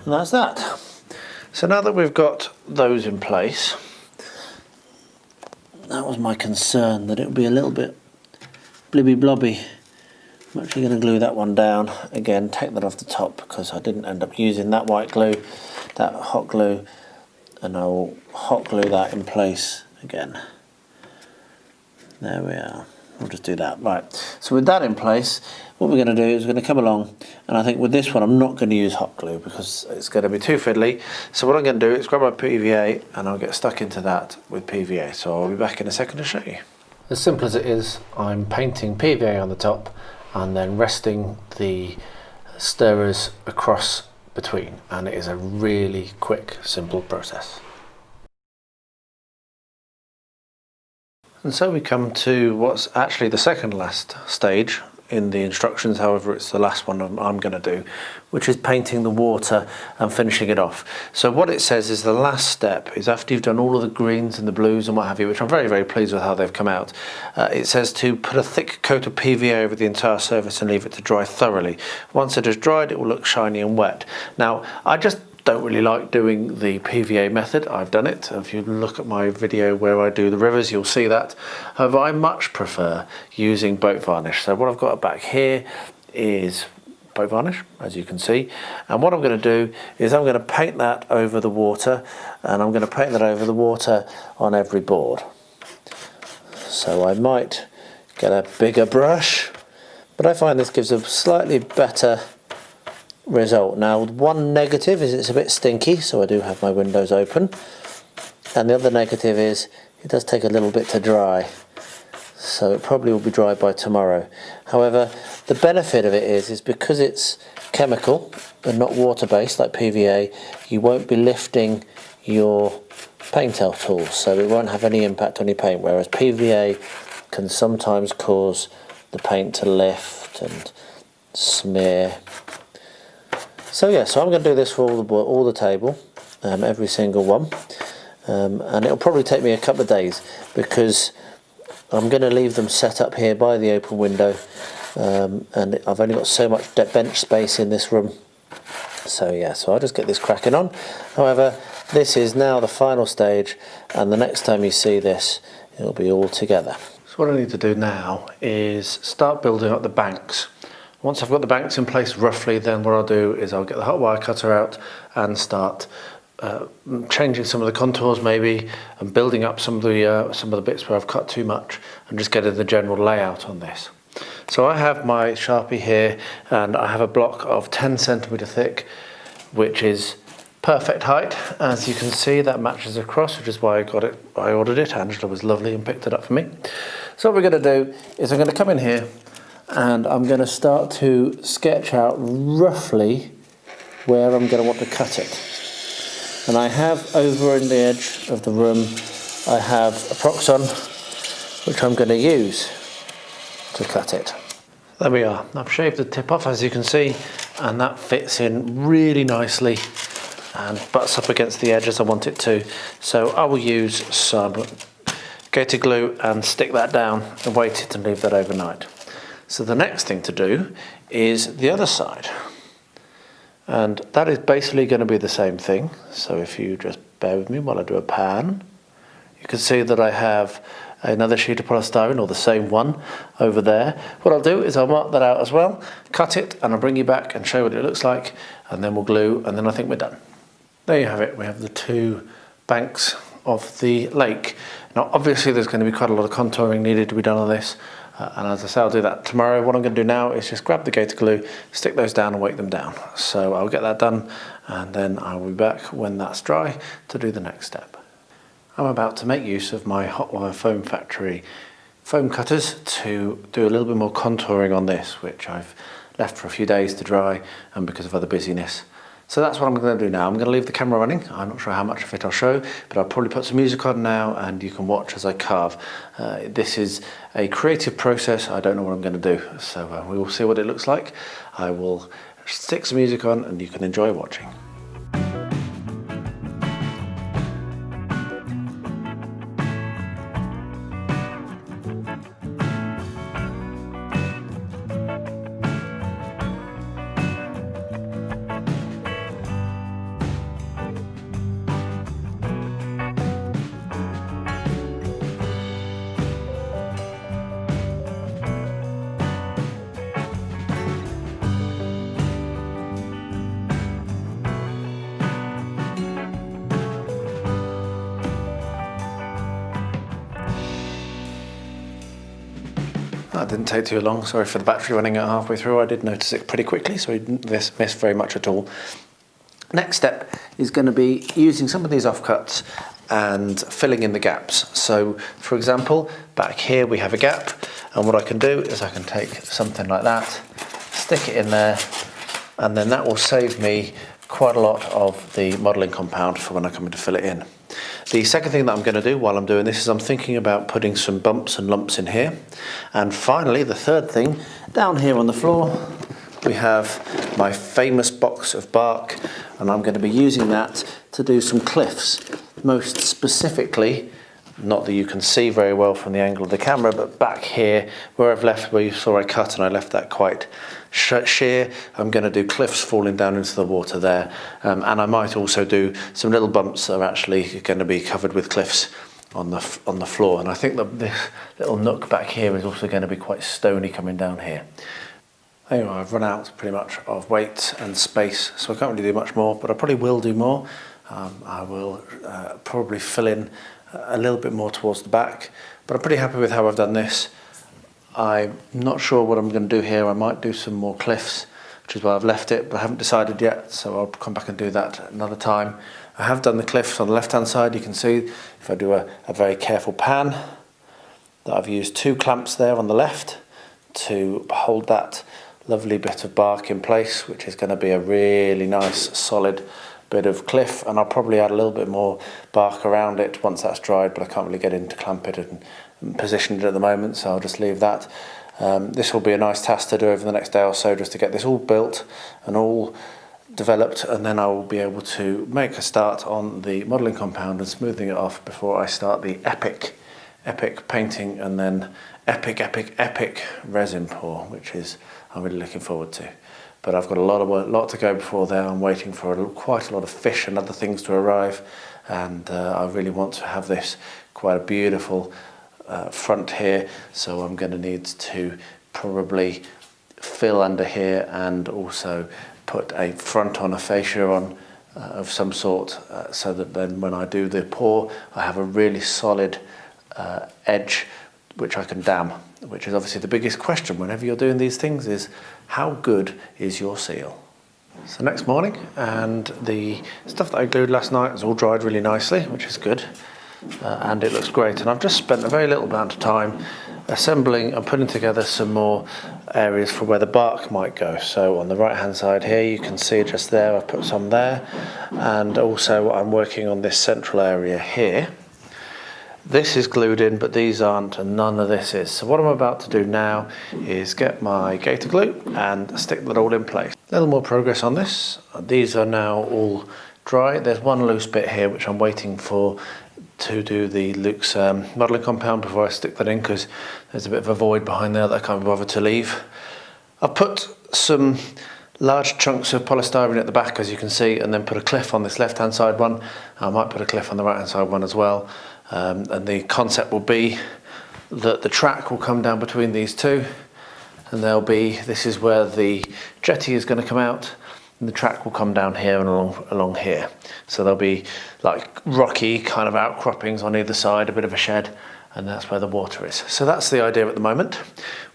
And that's that. So now that we've got those in place, that was my concern, that it would be a little bit blibby blobby. I'm actually going to glue that one down again, take that off the top because I didn't end up using that white glue, that hot glue, and I will hot glue that in place again. There we are. We'll just do that. Right, so with that in place, what we're going to do is we're going to come along, and I think with this one I'm not going to use hot glue because it's going to be too fiddly. So what I'm going to do is grab my PVA and I'll get stuck into that with PVA. So I'll be back in a second to show you. As simple as it is, I'm painting PVA on the top and then resting the stirrers across between, and it is a really quick, simple process. And so we come to what's actually the second last stage in the instructions, however it's the last one I'm going to do, which is painting the water and finishing it off. So what it says is the last step is after you've done all of the greens and the blues and what have you, which I'm very, very pleased with how they've come out. It says to put a thick coat of PVA over the entire surface and leave it to dry thoroughly. Once it has dried, it will look shiny and wet. Now, I just don't really like doing the PVA method. I've done it. If you look at my video where I do the rivers, you'll see that. However, I much prefer using boat varnish. So what I've got back here is boat varnish, as you can see. And what I'm going to do is I'm going to paint that over the water, and I'm going to paint that over the water on every board. So I might get a bigger brush, but I find this gives a slightly better result. Now, one negative is it's a bit stinky, so I do have my windows open, and the other negative is it does take a little bit to dry, so it probably will be dry by tomorrow. However, the benefit of it is because it's chemical and not water based like PVA, you won't be lifting your paint tools, so it won't have any impact on your paint, whereas PVA can sometimes cause the paint to lift and smear. So yeah, so I'm going to do this for all the table, every single one, and it'll probably take me a couple of days because I'm going to leave them set up here by the open window, and I've only got so much bench space in this room. So yeah, so I'll just get this cracking on. However, this is now the final stage, and the next time you see this, it'll be all together. So what I need to do now is start building up the banks. Once I've got the banks in place roughly, then what I'll do is I'll get the hot wire cutter out and start changing some of the contours maybe, and building up some of the bits where I've cut too much, and just getting the general layout on this. So I have my Sharpie here, and I have a block of 10 centimeter thick, which is perfect height. As you can see, that matches across, which is why I ordered it. Angela was lovely and picked it up for me. So what we're going to do is I'm going to come in here, and I'm going to start to sketch out roughly where I'm going to want to cut it. And I have over in the edge of the room, I have a Proxon, which I'm going to use to cut it. There we are. I've shaved the tip off, as you can see, and that fits in really nicely and butts up against the edge as I want it to. So I will use some Gator glue and stick that down and wait it and leave that overnight. So the next thing to do is the other side, and that is basically going to be the same thing. So if you just bear with me while I do a pan, you can see that I have another sheet of polystyrene, or the same one, over there. What I'll do is I'll mark that out as well, cut it, and I'll bring you back and show what it looks like, and then we'll glue, and then I think we're done. There you have it. We have the two banks of the lake. Now obviously there's going to be quite a lot of contouring needed to be done on this. And as I say, I'll do that tomorrow. What I'm going to do now is just grab the Gator glue, stick those down and weight them down. So I'll get that done, and then I'll be back when that's dry to do the next step. I'm about to make use of my Hot Wire Foam Factory foam cutters to do a little bit more contouring on this, which I've left for a few days to dry, and because of other busyness. So that's what I'm going to do now. I'm going to leave the camera running. I'm not sure how much of it I'll show, but I'll probably put some music on now and you can watch as I carve. This is a creative process. I don't know what I'm going to do, so we will see what it looks like. I will stick some music on and you can enjoy watching. That didn't take too long. Sorry for the battery running out halfway through. I did notice it pretty quickly, so I didn't miss very much at all. Next step is going to be using some of these offcuts and filling in the gaps. So for example, back here we have a gap, and what I can do is I can take something like that, stick it in there, and then that will save me quite a lot of the modelling compound for when I come in to fill it in. The second thing that I'm going to do while I'm doing this is I'm thinking about putting some bumps and lumps in here. And finally, the third thing, down here on the floor, we have my famous box of bark, and I'm going to be using that to do some cliffs. Most specifically, not that you can see very well from the angle of the camera, but back here where you saw I cut and I left that quite sheer, I'm going to do cliffs falling down into the water there, and I might also do some little bumps that are actually going to be covered with cliffs on the floor. And I think that this little nook back here is also going to be quite stony coming down here. Anyway, I've run out pretty much of weight and space, so I can't really do much more, but I probably will do more. I will probably fill in a little bit more towards the back, but I'm pretty happy with how I've done this. I'm not sure what I'm going to do here. I might do some more cliffs, which is why I've left it, but I haven't decided yet, so I'll come back and do that another time. I have done the cliffs on the left hand side. You can see if I do a very careful pan that I've used 2 clamps there on the left to hold that lovely bit of bark in place, which is going to be a really nice solid bit of cliff, and I'll probably add a little bit more bark around it once that's dried, but I can't really get in to clamp it and position it at the moment, so I'll just leave that. This will be a nice task to do over the next day or so, just to get this all built and all developed, and then I will be able to make a start on the modelling compound and smoothing it off before I start the epic painting and then epic resin pour, which is I'm really looking forward to. But I've got a lot to go before there. I'm waiting for quite a lot of fish and other things to arrive, and I really want to have this quite a beautiful front here, so I'm going to need to probably fill under here and also put a front on, a fascia on of some sort, so that then when I do the pour I have a really solid edge which I can dam, which is obviously the biggest question whenever you're doing these things, is how good is your seal? So next morning, and the stuff that I glued last night has all dried really nicely, which is good, and it looks great. And I've just spent a very little amount of time assembling and putting together some more areas for where the bark might go. So on the right hand side here, you can see just there, I've put some there, and also I'm working on this central area here. This is glued in, but these aren't, and none of this is. So what I'm about to do now is get my gator glue and stick that all in place. A little more progress on this. These are now all dry. There's one loose bit here which I'm waiting for to do the Luke's modelling compound before I stick that in, because there's a bit of a void behind there that I can't be bothered to leave. I've put some large chunks of polystyrene at the back, as you can see, and then put a cliff on this left hand side one. I might put a cliff on the right hand side one as well. And the concept will be that the track will come down between these two, and this is where the jetty is going to come out, and the track will come down here and along here. So there'll be like rocky kind of outcroppings on either side, a bit of a shed, and that's where the water is. So that's the idea at the moment.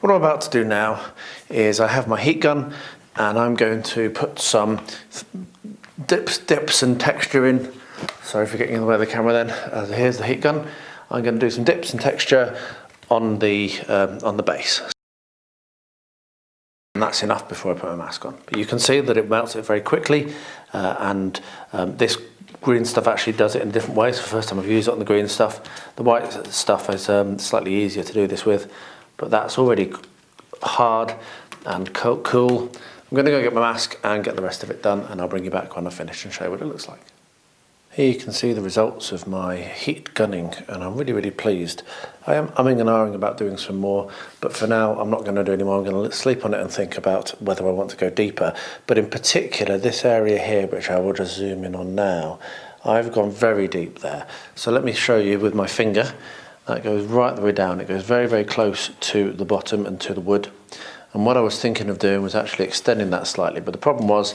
What I'm about to do now is I have my heat gun, and I'm going to put some dips and texture in. Sorry for getting in the way of the camera then. Here's the heat gun. I'm going to do some dips and texture on the base. And that's enough before I put my mask on. But you can see that it melts it very quickly, and this green stuff actually does it in different ways. The first time I've used it on the green stuff. The white stuff is slightly easier to do this with, but that's already hard and cool. I'm going to go get my mask and get the rest of it done, and I'll bring you back when I've finished and show you what it looks like. Here you can see the results of my heat gunning, and I'm really pleased. I am umming and ahhing about doing some more, but for now I'm not going to do any more. I'm going to sleep on it and think about whether I want to go deeper. But in particular, this area here, which I will just zoom in on now, I've gone very deep there. So let me show you with my finger. That goes right the way down. It goes very close to the bottom and to the wood. And what I was thinking of doing was actually extending that slightly, but the problem was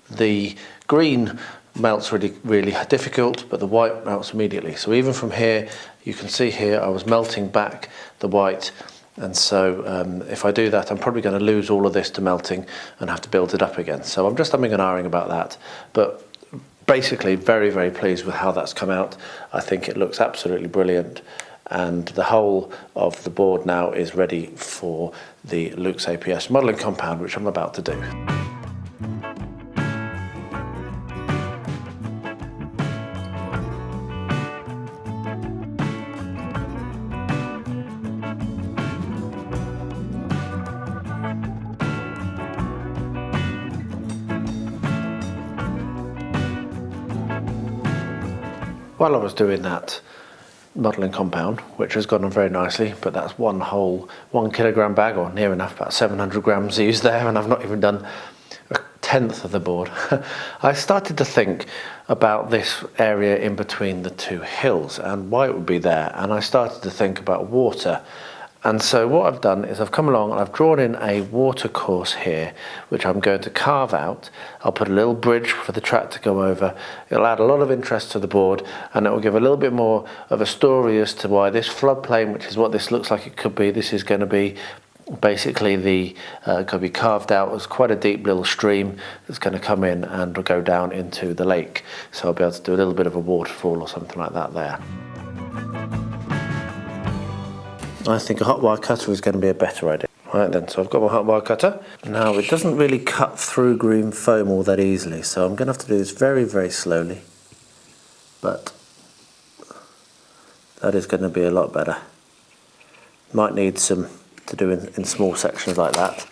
the green melts really difficult, but the white melts immediately. So even from here, you can see here I was melting back the white, and so if I do that I'm probably going to lose all of this to melting and have to build it up again. So I'm just umming and ahhing about that, but basically very pleased with how that's come out. I think it looks absolutely brilliant, and the whole of the board now is ready for the Luke's APS modelling compound, which I'm about to do. while I was doing that modelling compound, which has gone on very nicely, but that's one whole 1 kilogram bag, or near enough, about 700 grams used there, and I've not even done a tenth of the board. I started to think about this area in between the two hills and why it would be there, and I started to think about water. And so what I've done is I've come along and I've drawn in a water course here, which I'm going to carve out. I'll put a little bridge for the track to go over. It'll add a lot of interest to the board, and it will give a little bit more of a story as to why this floodplain, which is what this looks like it could be, this is going to be basically the could be carved out as quite a deep little stream that's going to come in and will go down into the lake. So I'll be able to do a little bit of a waterfall or something like that there. I think a hot wire cutter is going to be a better idea. Right then, so I've got my hot wire cutter. Now it doesn't really cut through green foam all that easily, so I'm going to have to do this very, very slowly. But that is going to be a lot better. Might need some to do in small sections like that,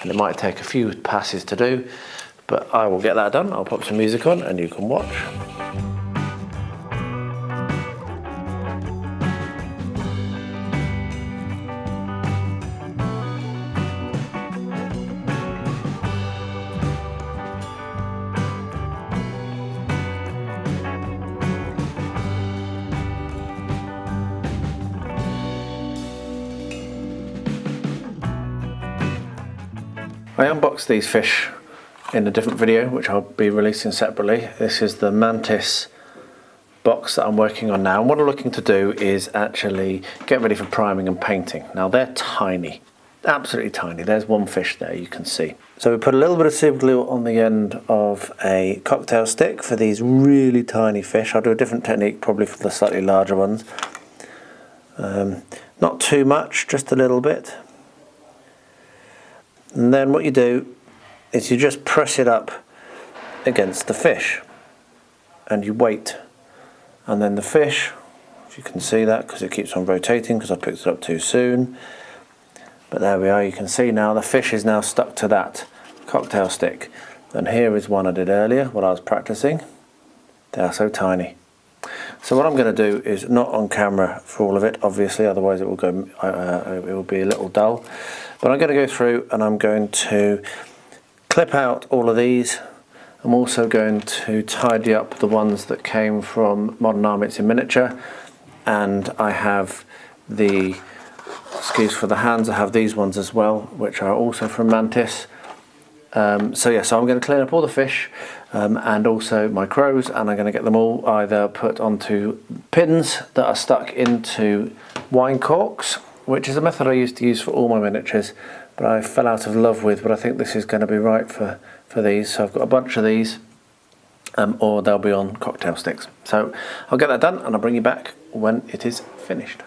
and it might take a few passes to do, but I will get that done. I'll pop some music on and you can watch. I unboxed these fish in a different video, which I'll be releasing separately. This is the mantis box that I'm working on now, and what I'm looking to do is actually get ready for priming and painting. Now they're tiny, absolutely tiny. There's one fish there, you can see. So we put a little bit of super glue on the end of a cocktail stick for these really tiny fish. I'll do a different technique probably for the slightly larger ones. Not too much, just a little bit. And then what you do is you just press it up against the fish and you wait, and then the fish, if you can see that because it keeps on rotating because I picked it up too soon, but there we are, you can see now the fish is now stuck to that cocktail stick. And here is one I did earlier while I was practicing. They are so tiny. So what I'm going to do is not on camera for all of it, obviously, otherwise it will go. It will be a little dull. But I'm going to go through and I'm going to clip out all of these. I'm also going to tidy up the ones that came from Modern Armits in miniature, and I have the, excuse for the hands, I have these ones as well, which are also from Mantis. So I'm going to clean up all the fish and also my crows, and I'm going to get them all either put onto pins that are stuck into wine corks, which is a method I used to use for all my miniatures, but I fell out of love with, but I think this is going to be right for these. So I've got a bunch of these, or they'll be on cocktail sticks. So I'll get that done and I'll bring you back when it is finished.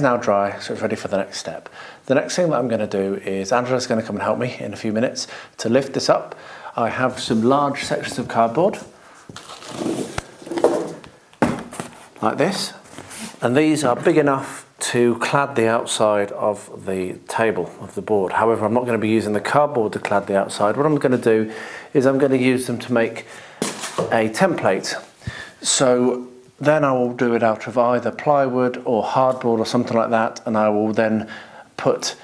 is now dry, so it's ready for the next step. The next thing that I'm going to do is Angela's going to come and help me in a few minutes to lift this up. I have some large sections of cardboard, like this, and these are big enough to clad the outside of the table, of the board. However, I'm not going to be using the cardboard to clad the outside. What I'm going to do is I'm going to use them to make a template. So then I will do it out of either plywood or hardboard or something like that, and I will then put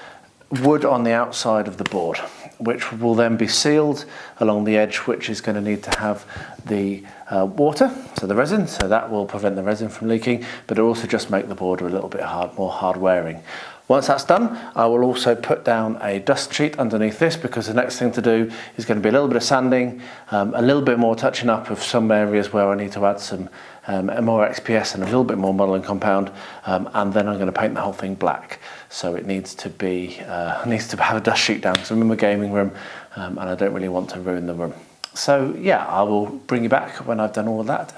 wood on the outside of the board, which will then be sealed along the edge, which is going to need to have the water, so the resin, so that will prevent the resin from leaking, but it'll also just make the board a little bit more hard wearing. Once that's done, I will also put down a dust sheet underneath this, because the next thing to do is going to be a little bit of sanding, a little bit more touching up of some areas where I need to add some more XPS and a little bit more modelling compound, and then I'm going to paint the whole thing black. So it needs to be needs to have a dust sheet down, because I'm in my gaming room and I don't really want to ruin the room. So yeah, I will bring you back when I've done all of that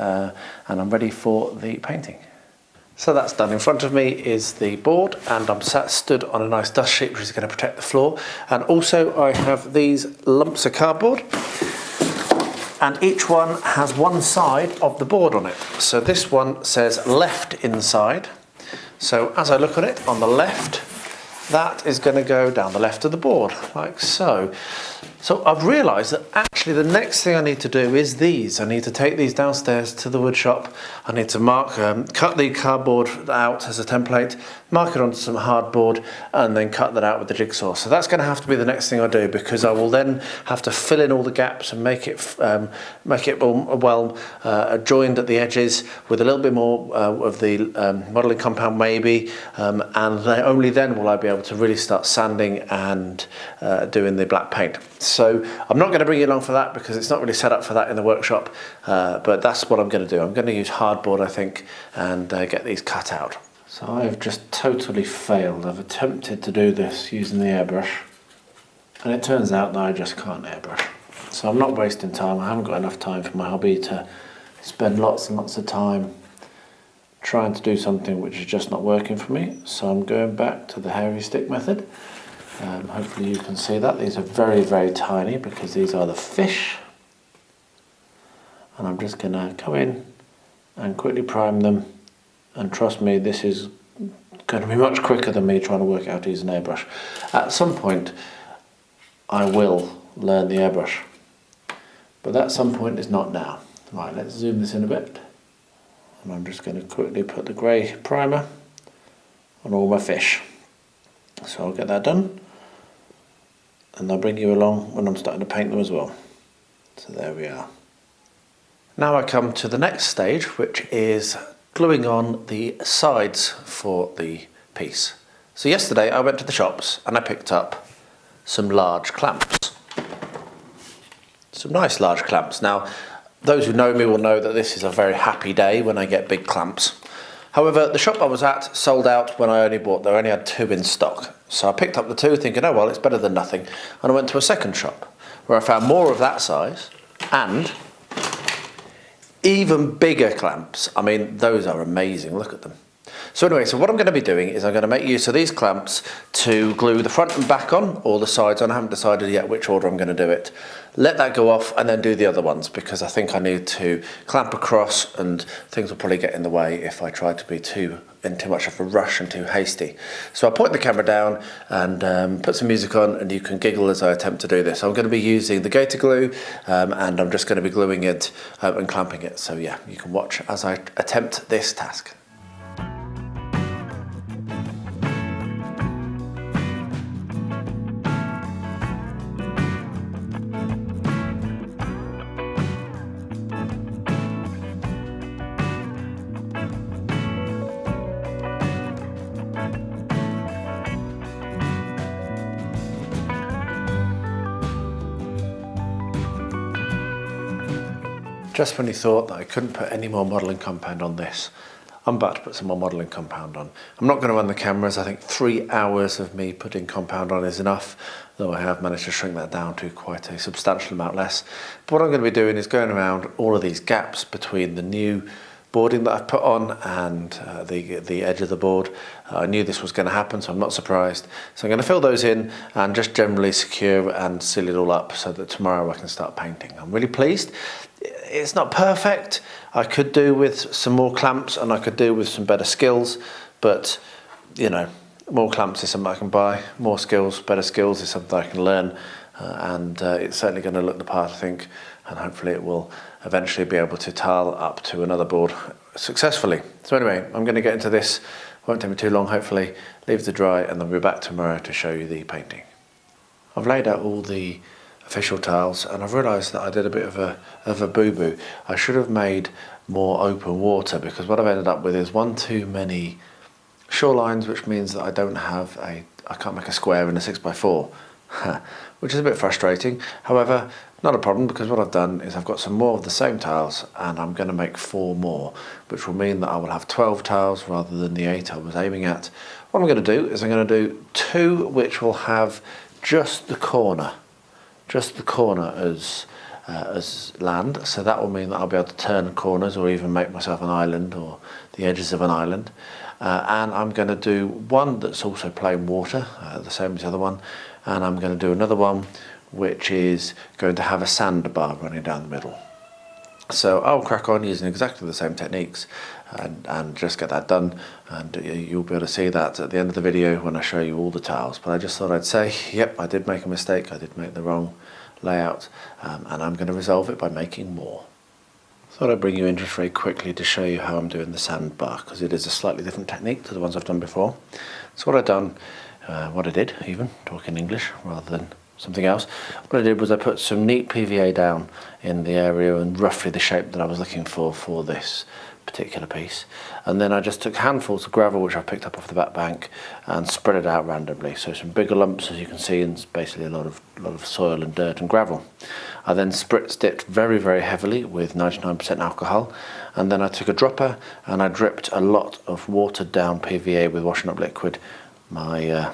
and I'm ready for the painting. So that's done. In front of me is the board, and I'm stood on a nice dust sheet which is going to protect the floor. And also I have these lumps of cardboard, and each one has one side of the board on it. So this one says left inside. So as I look at it on the left, that is going to go down the left of the board, like so. So I've realised that actually the next thing I need to do is these. I need to take these downstairs to the wood shop. I need to cut the cardboard out as a template, mark it onto some hardboard, and then cut that out with the jigsaw. So that's going to have to be the next thing I do, because I will then have to fill in all the gaps and make it well joined at the edges with a little bit more of the modelling compound maybe, and only then will I be able to really start sanding and doing the black paint. So I'm not going to bring you along for that, because it's not really set up for that in the workshop, but that's what I'm going to do. I'm going to use hardboard, I think, and get these cut out. So I have just totally failed. I've attempted to do this using the airbrush, and it turns out that I just can't airbrush. So I'm not wasting time. I haven't got enough time for my hobby to spend lots and lots of time trying to do something which is just not working for me. So I'm going back to the hairy stick method. Hopefully you can see that. These are very, very tiny, because these are the fish. And I'm just going to go in and quickly prime them. And trust me, this is going to be much quicker than me trying to work out using an airbrush. At some point, I will learn the airbrush. But that some point is not now. Right, let's zoom this in a bit. And I'm just going to quickly put the grey primer on all my fish. So I'll get that done, and I'll bring you along when I'm starting to paint them as well. So there we are. Now I come to the next stage, which is gluing on the sides for the piece. So yesterday I went to the shops and I picked up some large clamps. Some nice large clamps. Now, those who know me will know that this is a very happy day when I get big clamps. However, the shop I was at sold out when I only had 2 in stock. So I picked up the 2 thinking, oh well, it's better than nothing. And I went to a second shop where I found more of that size and even bigger clamps. I mean, those are amazing, look at them. So anyway, so what I'm going to be doing is I'm going to make use of these clamps to glue the front and back on, or the sides on. I haven't decided yet which order I'm going to do it. Let that go off and then do the other ones, because I think I need to clamp across and things will probably get in the way if I try to be in too much of a rush and too hasty. So I'll point the camera down and put some music on, and you can giggle as I attempt to do this. I'm going to be using the gator glue and I'm just going to be gluing it and clamping it. So yeah, you can watch as I attempt this task. Just when you thought that I couldn't put any more modelling compound on this, I'm about to put some more modelling compound on. I'm not going to run the cameras. I think 3 hours of me putting compound on is enough, though I have managed to shrink that down to quite a substantial amount less. But what I'm going to be doing is going around all of these gaps between the new boarding that I've put on and the edge of the board. I knew this was going to happen, so I'm not surprised. So I'm going to fill those in and just generally secure and seal it all up so that tomorrow I can start painting. I'm really pleased. It's not perfect. I could do with some more clamps and I could do with some better skills, but you know, more clamps is something I can buy, more skills, better skills is something I can learn, and it's certainly going to look the part, I think, and hopefully it will eventually be able to tile up to another board successfully. So anyway, I'm going to get into this, won't take me too long hopefully, leave it to dry, and then we'll be back tomorrow to show you the painting. I've laid out all the official tiles and I've realised that I did a bit of a boo-boo. I should have made more open water, because what I've ended up with is one too many shorelines, which means that I can't make a square in a 6x4, which is a bit frustrating. However, not a problem, because what I've done is I've got some more of the same tiles and I'm going to make 4 more, which will mean that I will have 12 tiles rather than the 8 I was aiming at. What I'm going to do is I'm going to do 2 which will have just the corner as land, so that will mean that I'll be able to turn corners or even make myself an island or the edges of an island. And I'm going to do one that's also plain water, the same as the other one, and I'm going to do another one which is going to have a sandbar running down the middle. So I'll crack on using exactly the same techniques and just get that done, and you'll be able to see that at the end of the video when I show you all the tiles. But I just thought I'd say, yep, I did make a mistake, I did make the wrong layout, and I'm going to resolve it by making more. Thought I'd bring you in just very quickly to show you how I'm doing the sandbar, because it is a slightly different technique to the ones I've done before. So what I did, even talking English rather than something else, what I did was I put some neat PVA down in the area and roughly the shape that I was looking for this particular piece, and then I just took handfuls of gravel which I picked up off the back bank and spread it out randomly. So some bigger lumps, as you can see, and basically a lot of soil and dirt and gravel. I then spritzed it very, very heavily with 99% alcohol, and then I took a dropper and I dripped a lot of watered down PVA with washing up liquid, my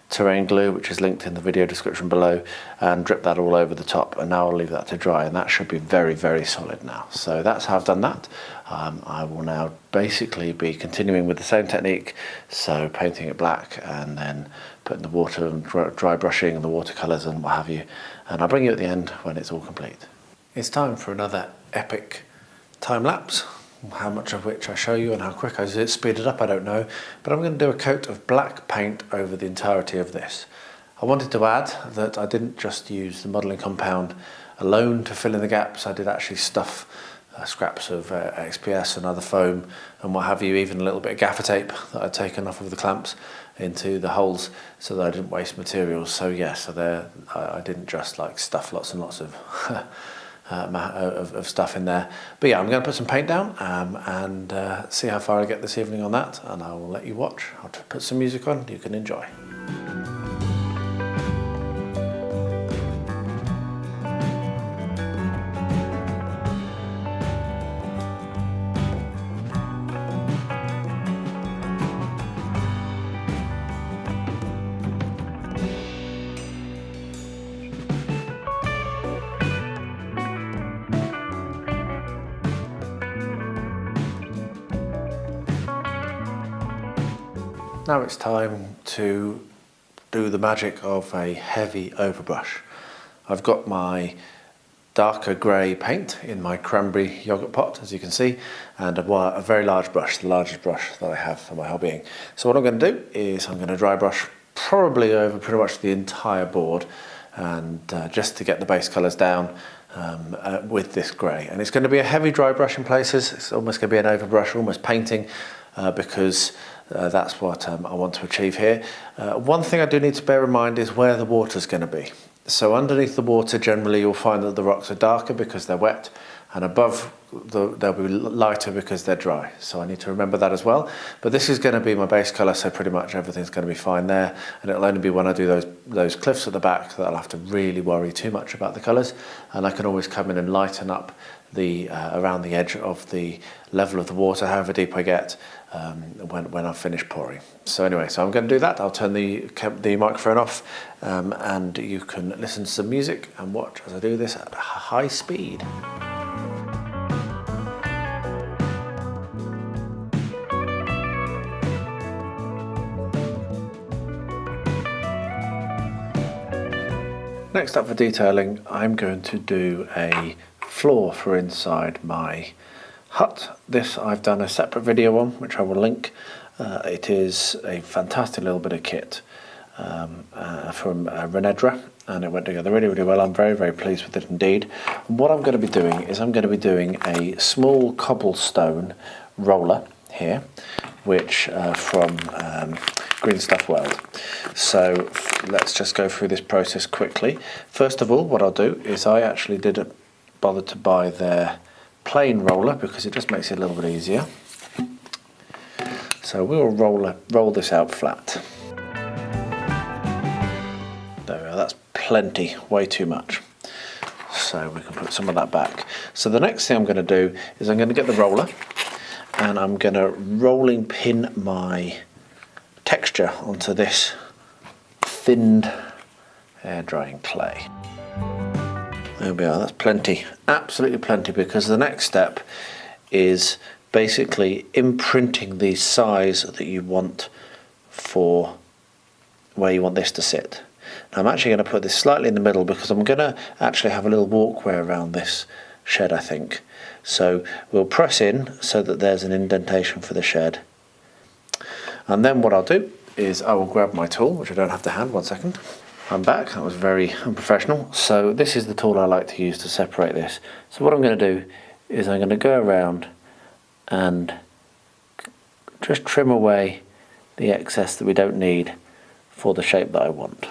terrain glue, which is linked in the video description below, and drip that all over the top, and now I'll leave that to dry, and that should be very, very solid now. So that's how I've done that. I will now basically be continuing with the same technique, so painting it black and then putting the water and dry brushing and the watercolours and what have you, and I'll bring you at the end when it's all complete. It's time for another epic time lapse. How much of which I show you and how quick I speed it up, I don't know, but I'm going to do a coat of black paint over the entirety of this. I wanted to add that I didn't just use the modelling compound alone to fill in the gaps. I did actually stuff scraps of XPS and other foam and what have you, even a little bit of gaffer tape that I'd taken off of the clamps into the holes so that I didn't waste materials. So yeah, so there I didn't just like stuff lots and lots of of stuff in there. But yeah, I'm going to put some paint down and see how far I get this evening on that, and I will let you watch. I'll put some music on, you can enjoy. Now it's time to do the magic of a heavy overbrush. I've got my darker grey paint in my cranberry yogurt pot, as you can see, and a very large brush, the largest brush that I have for my hobbying. So what I'm going to do is I'm going to dry brush probably over pretty much the entire board, and just to get the base colours down with this grey. And it's going to be a heavy dry brush in places. It's almost going to be an overbrush, almost painting, because that's what I want to achieve here. One thing I do need to bear in mind is where the water's going to be. So underneath the water, generally you'll find that the rocks are darker because they're wet, and above they'll be lighter because they're dry. So I need to remember that as well. But this is going to be my base colour, so pretty much everything's going to be fine there. And it'll only be when I do those cliffs at the back that I'll have to really worry too much about the colours. And I can always come in and lighten up the around the edge of the level of the water, however deep I get, when I've finished pouring. So anyway, so I'm going to do that. I'll turn the microphone off, and you can listen to some music and watch as I do this at high speed. Next up for detailing, I'm going to do a floor for inside my hut. This I've done a separate video on, which I will link. It is a fantastic little bit of kit from Renedra, and it went together really, really well. I'm very, very pleased with it indeed. And what I'm going to be doing is I'm going to be doing a small cobblestone roller here, which from Green Stuff World. So let's just go through this process quickly. First of all, what I'll do is I actually didn't bother to buy their plain roller because it just makes it a little bit easier. So we'll roll this out flat. There we are, that's plenty, way too much. So we can put some of that back. So the next thing I'm going to do is I'm going to get the roller and I'm going to rolling pin my texture onto this thinned air drying clay. There we are, that's plenty, absolutely plenty, because the next step is basically imprinting the size that you want for where you want this to sit. Now I'm actually going to put this slightly in the middle because I'm going to actually have a little walkway around this shed, I think. So we'll press in so that there's an indentation for the shed. And then what I'll do is I will grab my tool, which I don't have to hand. 1 second. I'm back. That was very unprofessional. So this is the tool I like to use to separate this. So what I'm going to do is I'm going to go around and just trim away the excess that we don't need for the shape that I want.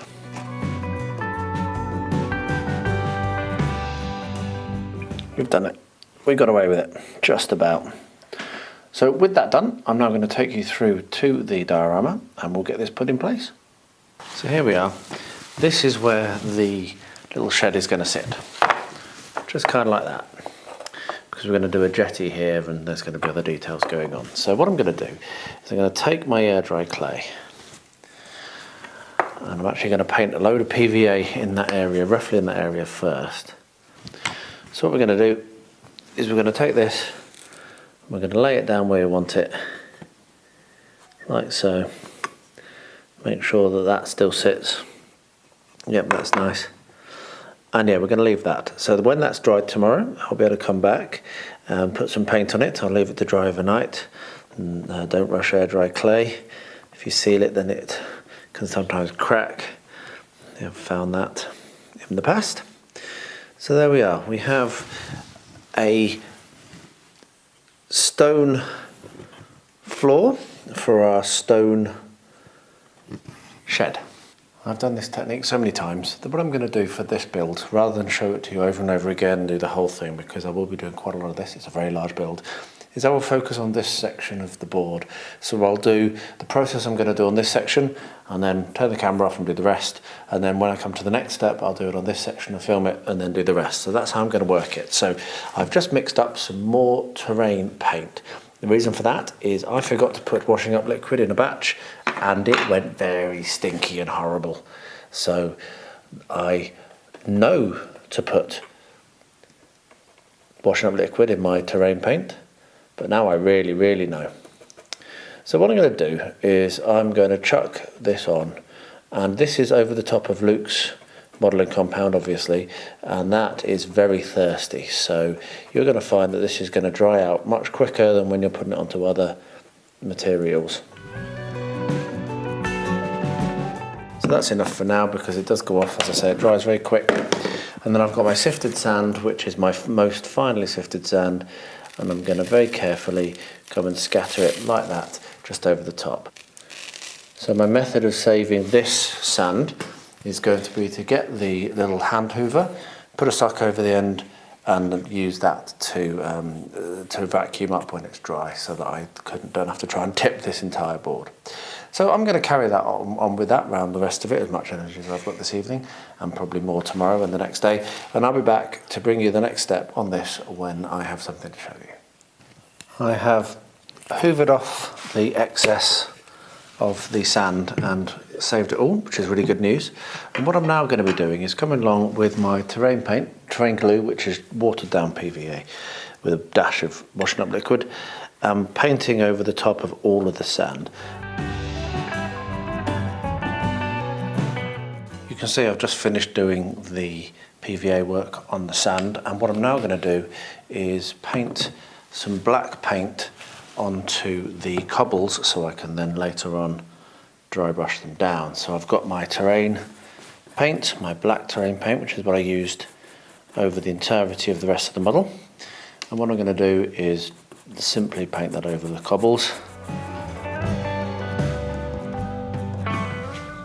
We've done it. We got away with it, just about. So with that done, I'm now going to take you through to the diorama and we'll get this put in place. So here we are. This is where the little shed is going to sit. Just kind of like that. Because we're going to do a jetty here and there's going to be other details going on. So what I'm going to do is I'm going to take my air dry clay and I'm actually going to paint a load of PVA in that area, roughly in that area first. So what we're going to do is we're going to take this, we're going to lay it down where you want it, like so. Make sure that that still sits. Yep, that's nice. And yeah, we're going to leave that. So when that's dried tomorrow, I'll be able to come back and put some paint on it. I'll leave it to dry overnight. And, don't rush air dry clay. If you seal it, then it can sometimes crack. I've found that in the past. So there we are. We have a stone floor for our stone shed. I've done this technique so many times that what I'm going to do for this build, rather than show it to you over and over again and do the whole thing, because I will be doing quite a lot of this, it's a very large build, is I will focus on this section of the board. So I'll do the process I'm going to do on this section and then turn the camera off and do the rest, and then when I come to the next step I'll do it on this section and film it and then do the rest. So that's how I'm going to work it. So I've just mixed up some more terrain paint. The reason for that is I forgot to put washing up liquid in a batch and it went very stinky and horrible. So I know to put washing up liquid in my terrain paint, but now I really, really know. So what I'm going to do is I'm going to chuck this on, and this is over the top of Luke's modelling compound obviously, and that is very thirsty, so you're going to find that this is going to dry out much quicker than when you're putting it onto other materials. So that's enough for now because it does go off, as I say, it dries very quick. And then I've got my sifted sand, which is my most finely sifted sand, and I'm going to very carefully come and scatter it like that just over the top. So my method of saving this sand is going to be to get the little hand hoover, put a sock over the end and use that to vacuum up when it's dry so that I don't have to try and tip this entire board. So I'm going to carry that on with that round the rest of it, as much energy as I've got this evening, and probably more tomorrow and the next day. And I'll be back to bring you the next step on this when I have something to show you. I have hoovered off the excess of the sand and saved it all, which is really good news. And what I'm now going to be doing is coming along with my terrain paint, terrain glue, which is watered down PVA with a dash of washing up liquid, painting over the top of all of the sand. You can see I've just finished doing the PVA work on the sand, and what I'm now going to do is paint some black paint onto the cobbles so I can then later on dry brush them down. So I've got my terrain paint, my black terrain paint, which is what I used over the entirety of the rest of the model, and what I'm going to do is simply paint that over the cobbles.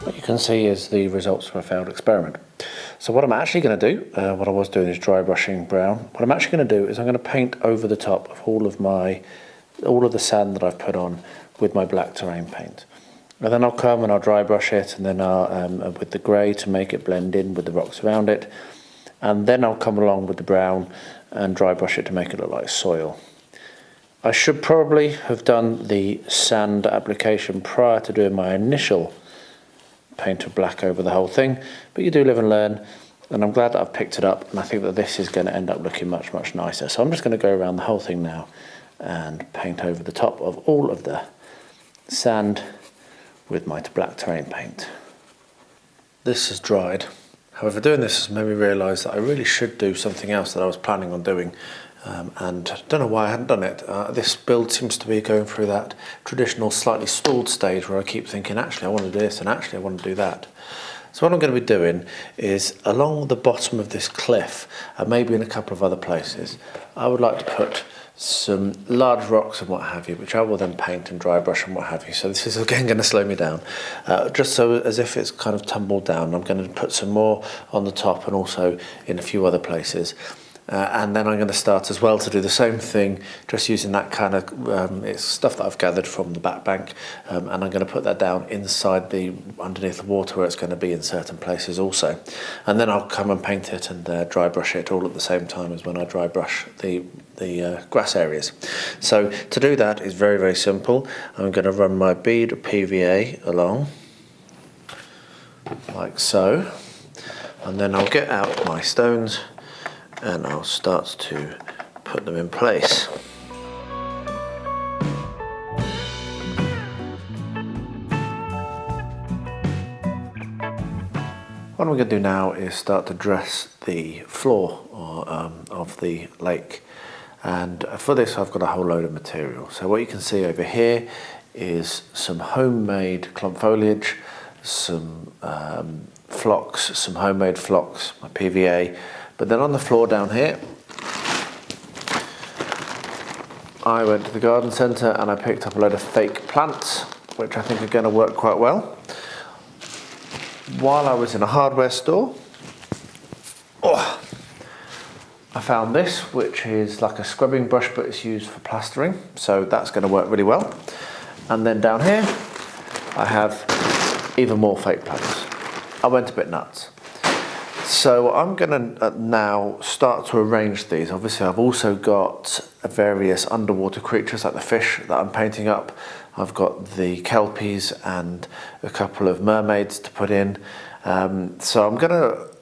What you can see is the results of a failed experiment. So what I'm actually going to do, what I was doing is dry brushing brown. What I'm actually going to do is I'm going to paint over the top of all of the sand that I've put on with my black terrain paint. And then I'll come and I'll dry brush it, and then I'll, with the grey to make it blend in with the rocks around it. And then I'll come along with the brown and dry brush it to make it look like soil. I should probably have done the sand application prior to doing my initial paint of black over the whole thing, but you do live and learn, and I'm glad that I've picked it up, and I think that this is going to end up looking much, much nicer. So I'm just going to go around the whole thing now and paint over the top of all of the sand with my black terrain paint. This has dried. However, doing this has made me realise that I really should do something else that I was planning on doing, and I don't know why I hadn't done it. This build seems to be going through that traditional slightly stalled stage where I keep thinking, actually I want to do this and actually I want to do that. So what I'm going to be doing is along the bottom of this cliff, and maybe in a couple of other places, I would like to put some large rocks and what have you, which I will then paint and dry brush and what have you. So this is again going to slow me down, just so as if it's kind of tumbled down. I'm going to put some more on the top and also in a few other places. And then I'm going to start as well to do the same thing, just using that kind of it's stuff that I've gathered from the back bank, and I'm going to put that down inside underneath the water where it's going to be in certain places also. And then I'll come and paint it and dry brush it all at the same time as when I dry brush the grass areas. So to do that is very, very simple. I'm going to run my bead of PVA along like so, and then I'll get out my stones and I'll start to put them in place. What I'm going to do now is start to dress the floor of the lake, and for this I've got a whole load of material. So what you can see over here is some homemade clump foliage, some flocks, some homemade flocks, my PVA. But then on the floor down here, I went to the garden centre and I picked up a load of fake plants, which I think are going to work quite well. While I was in a hardware store, I found this, which is like a scrubbing brush, but it's used for plastering, so that's going to work really well. And then down here, I have even more fake plants. I went a bit nuts. So I'm going to now start to arrange these. Obviously I've also got various underwater creatures like the fish that I'm painting up. I've got the kelpies and a couple of mermaids to put in. So I'm going to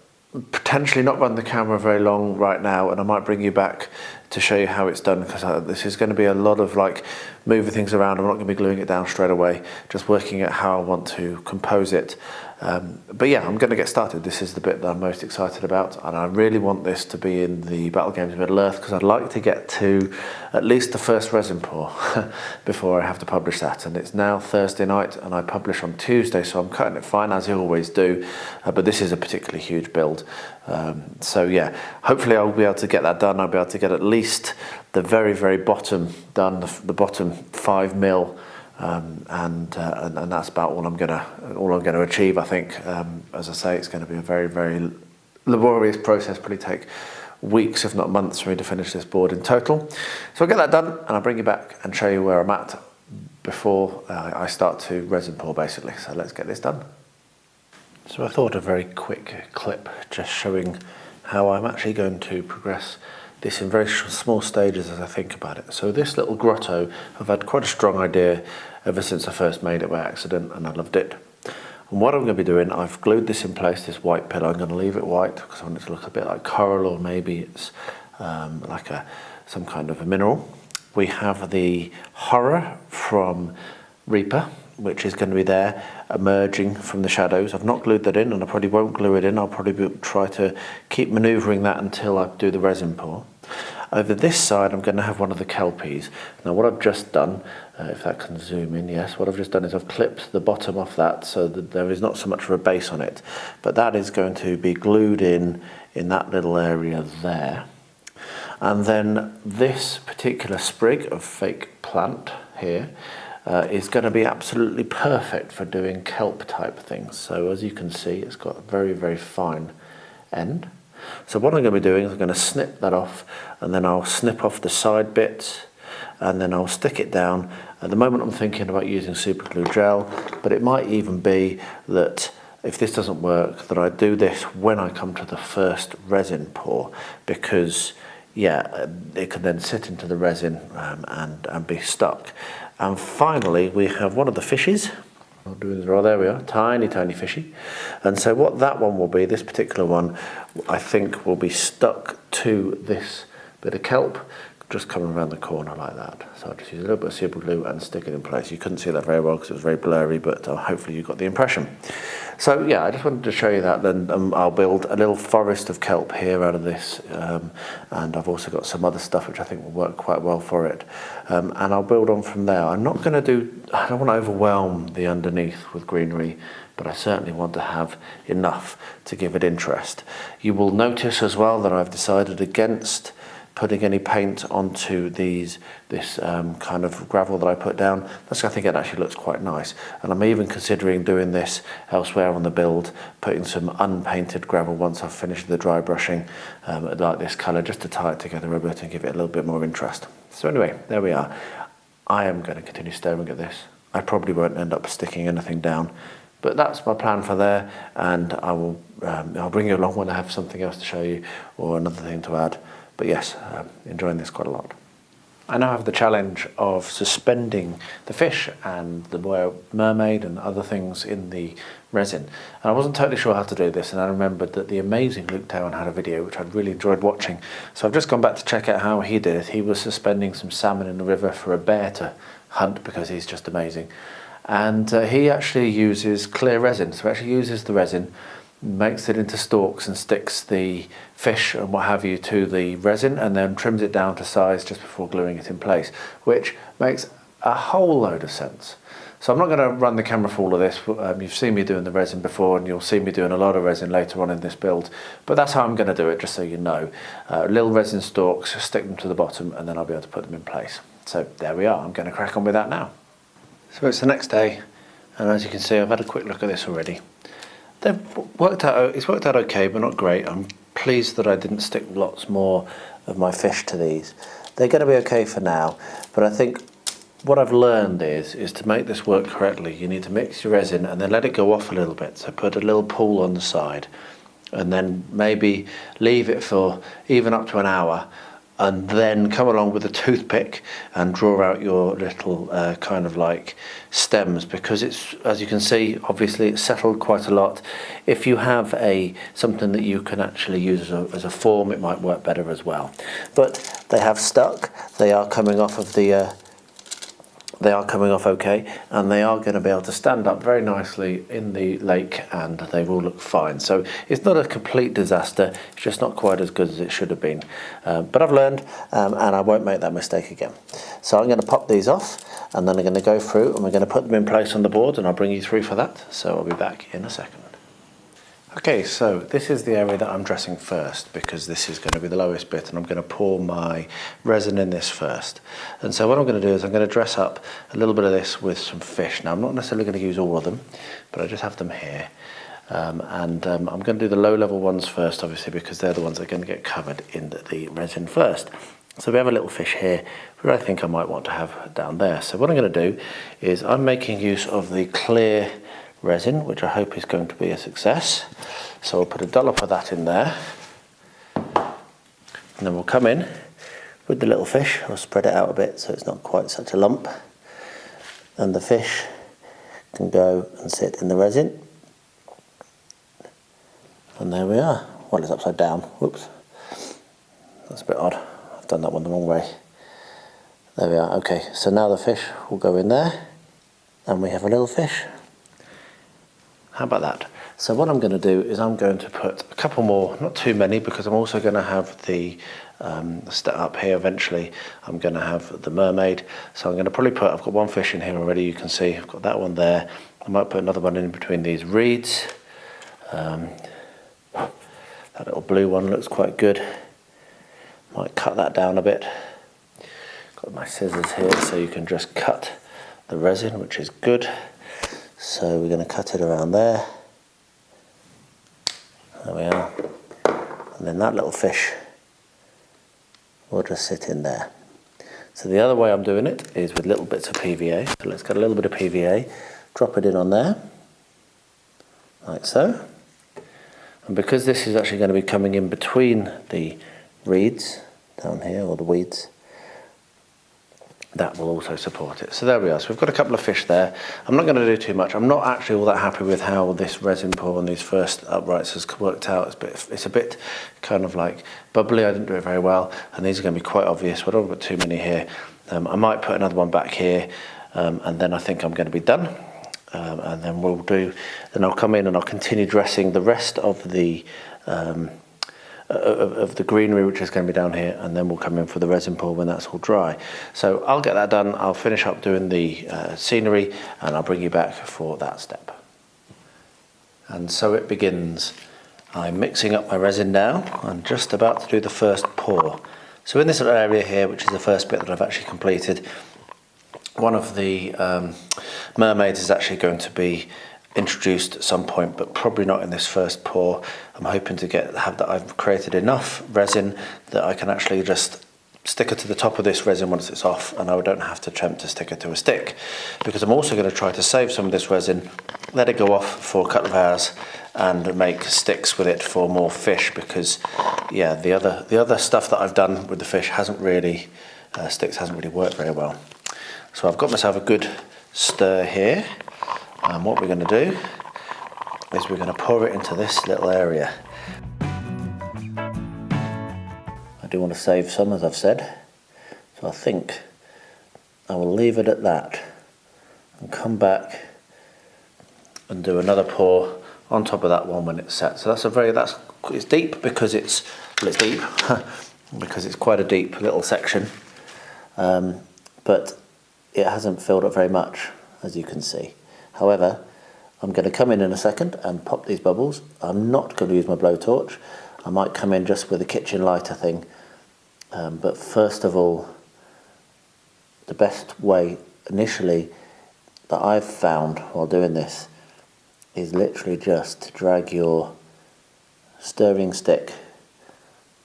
potentially not run the camera very long right now, and I might bring you back to show you how it's done, because this is going to be a lot of like moving things around. I'm not going to be gluing it down straight away, just working out how I want to compose it. But yeah, I'm going to get started. This is the bit that I'm most excited about, and I really want this to be in the Battle Games of Middle Earth, because I'd like to get to at least the first resin pour before I have to publish that. And it's now Thursday night and I publish on Tuesday, so I'm cutting it fine as I always do, but this is a particularly huge build. So yeah, hopefully I'll be able to get that done. I'll be able to get at least the very, very bottom done, the bottom 5 mil. And that's about all I'm gonna achieve. I think, as I say, it's going to be a very, very laborious process. Probably take weeks, if not months, for me to finish this board in total. So I'll get that done, and I'll bring you back and show you where I'm at before I start to resin pour, basically. So let's get this done. So I thought a very quick clip just showing how I'm actually going to progress this in very small stages as I think about it. So this little grotto, I've had quite a strong idea ever since I first made it by accident, and I loved it. And what I'm going to be doing, I've glued this in place, this white pillar. I'm going to leave it white because I want it to look a bit like coral, or maybe it's like some kind of a mineral. We have the horror from Reaper, which is going to be there emerging from the shadows. I've not glued that in, and I probably won't glue it in. I'll probably try to keep manoeuvring that until I do the resin pour. Over this side I'm going to have one of the kelpies. Now what I've just done, if that can zoom in, yes, what I've just done is I've clipped the bottom off that so that there is not so much of a base on it, but that is going to be glued in that little area there. And then this particular sprig of fake plant here is going to be absolutely perfect for doing kelp type things. So as you can see, it's got a very, very fine end. So what I'm going to be doing is I'm going to snip that off, and then I'll snip off the side bits, and then I'll stick it down. At the moment I'm thinking about using super glue gel, but it might even be that if this doesn't work, that I do this when I come to the first resin pour, because yeah, it can then sit into the resin and be stuck. And finally we have one of the fishes. Oh, there we are, tiny fishy. And so what that one will be, this particular one, I think will be stuck to this bit of kelp, just coming around the corner like that. So I'll just use a little bit of super glue and stick it in place. You couldn't see that very well because it was very blurry, but hopefully you got the impression. So yeah, I just wanted to show you that. Then I'll build a little forest of kelp here out of this, and I've also got some other stuff which I think will work quite well for it. And I'll build on from there. I'm not going to I don't want to overwhelm the underneath with greenery, but I certainly want to have enough to give it interest. You will notice as well that I've decided against putting any paint onto this kind of gravel that I put down. I think it actually looks quite nice, and I'm even considering doing this elsewhere on the build, putting some unpainted gravel once I've finished the dry brushing, like this colour, just to tie it together a bit and give it a little bit more interest. So anyway, there we are. I am going to continue staring at this. I probably won't end up sticking anything down, but that's my plan for there, and I'll bring you along when I have something else to show you or another thing to add. But yes, enjoying this quite a lot. I now have the challenge of suspending the fish and the mermaid and other things in the resin. And I wasn't totally sure how to do this, and I remembered that the amazing Luke Town had a video which I'd really enjoyed watching. So I've just gone back to check out how he did it. He was suspending some salmon in the river for a bear to hunt, because he's just amazing. And he actually uses clear resin. So he actually uses the resin, makes it into stalks and sticks the fish and what have you to the resin, and then trims it down to size just before gluing it in place, which makes a whole load of sense. So I'm not going to run the camera for all of this. You've seen me doing the resin before, and you'll see me doing a lot of resin later on in this build, but that's how I'm going to do it, just so you know. Little resin stalks, stick them to the bottom, and then I'll be able to put them in place. So there we are. I'm going to crack on with that now. So it's the next day, and as you can see, I've had a quick look at this already. It's worked out okay, but not great. I'm pleased that I didn't stick lots more of my fish to these. They're going to be okay for now, but I think what I've learned is to make this work correctly, you need to mix your resin and then let it go off a little bit. So put a little pool on the side, and then maybe leave it for even up to an hour, and then come along with a toothpick and draw out your little kind of like stems, because it's, as you can see, obviously it's settled quite a lot. If you have something that you can actually use as a form, it might work better as well. But they have stuck. They are coming off of the they are coming off okay, and they are going to be able to stand up very nicely in the lake, and they will look fine. So it's not a complete disaster, it's just not quite as good as it should have been. But I've learned, and I won't make that mistake again. So I'm going to pop these off, and then I'm going to go through and we're going to put them in place on the board, and I'll bring you through for that. So I'll be back in a second. Okay, so this is the area that I'm dressing first, because this is going to be the lowest bit, and I'm going to pour my resin in this first. And so what I'm going to do is I'm going to dress up a little bit of this with some fish. Now I'm not necessarily going to use all of them, but I just have them here. I'm going to do the low level ones first, obviously, because they're the ones that are going to get covered in the resin first. So we have a little fish here, which I think I might want to have down there. So what I'm going to do is I'm making use of the clear resin, which I hope is going to be a success. So I'll put a dollop of that in there, and then we'll come in with the little fish. I'll spread it out a bit so it's not quite such a lump, and the fish can go and sit in the resin. And there we are. Well, it's upside down. Whoops, that's a bit odd. I've done that one the wrong way. There we are. Okay, so now the fish will go in there. and we have a little fish. How about that? So what I'm going to do is I'm going to put a couple more, not too many, because I'm also going to have the step up here eventually. I'm going to have the mermaid. So I'm going to probably put, I've got one fish in here already, you can see. I've got that one there. I might put another one in between these reeds. That little blue one looks quite good. Might cut that down a bit. Got my scissors here so you can just cut the resin, which is good. So we're going to cut it around there. There we are. And then that little fish will just sit in there. So the other way I'm doing it is with little bits of PVA. So let's get a little bit of PVA, drop it in on there, like so. And because this is actually going to be coming in between the reeds down here, or the weeds, that will also support it. So there we are. So we've got a couple of fish there. I'm not going to do too much. I'm not actually all that happy with how this resin pour on these first uprights has worked out. It's a bit kind of like bubbly. I didn't do it very well, and these are going to be quite obvious. So I don't put too many here. I might put another one back here, and then I think I'm going to be done. And then then I'll come in and I'll continue dressing the rest of the greenery, which is going to be down here, and then we'll come in for the resin pour when that's all dry. So I'll get that done. I'll finish up doing the scenery, and I'll bring you back for that step. And so it begins. I'm mixing up my resin now. I'm just about to do the first pour. So in this little area here, which is the first bit that I've actually completed, one of the mermaids is actually going to be introduced at some point, but probably not in this first pour. I'm hoping to have that I've created enough resin that I can actually just stick it to the top of this resin once it's off, and I don't have to attempt to stick it to a stick, because I'm also going to try to save some of this resin, let it go off for a couple of hours, and make sticks with it for more fish, because yeah, the other stuff that I've done with the fish hasn't really worked very well. So I've got myself a good stir here. And what we're going to do is we're going to pour it into this little area. I do want to save some, as I've said, so I think I will leave it at that and come back and do another pour on top of that one when it's set. So it's deep because it's deep because it's quite a deep little section, but it hasn't filled up very much, as you can see. However, I'm going to come in a second and pop these bubbles. I'm not going to use my blowtorch. I might come in just with a kitchen lighter thing. But first of all, the best way initially that I've found while doing this is literally just to drag your stirring stick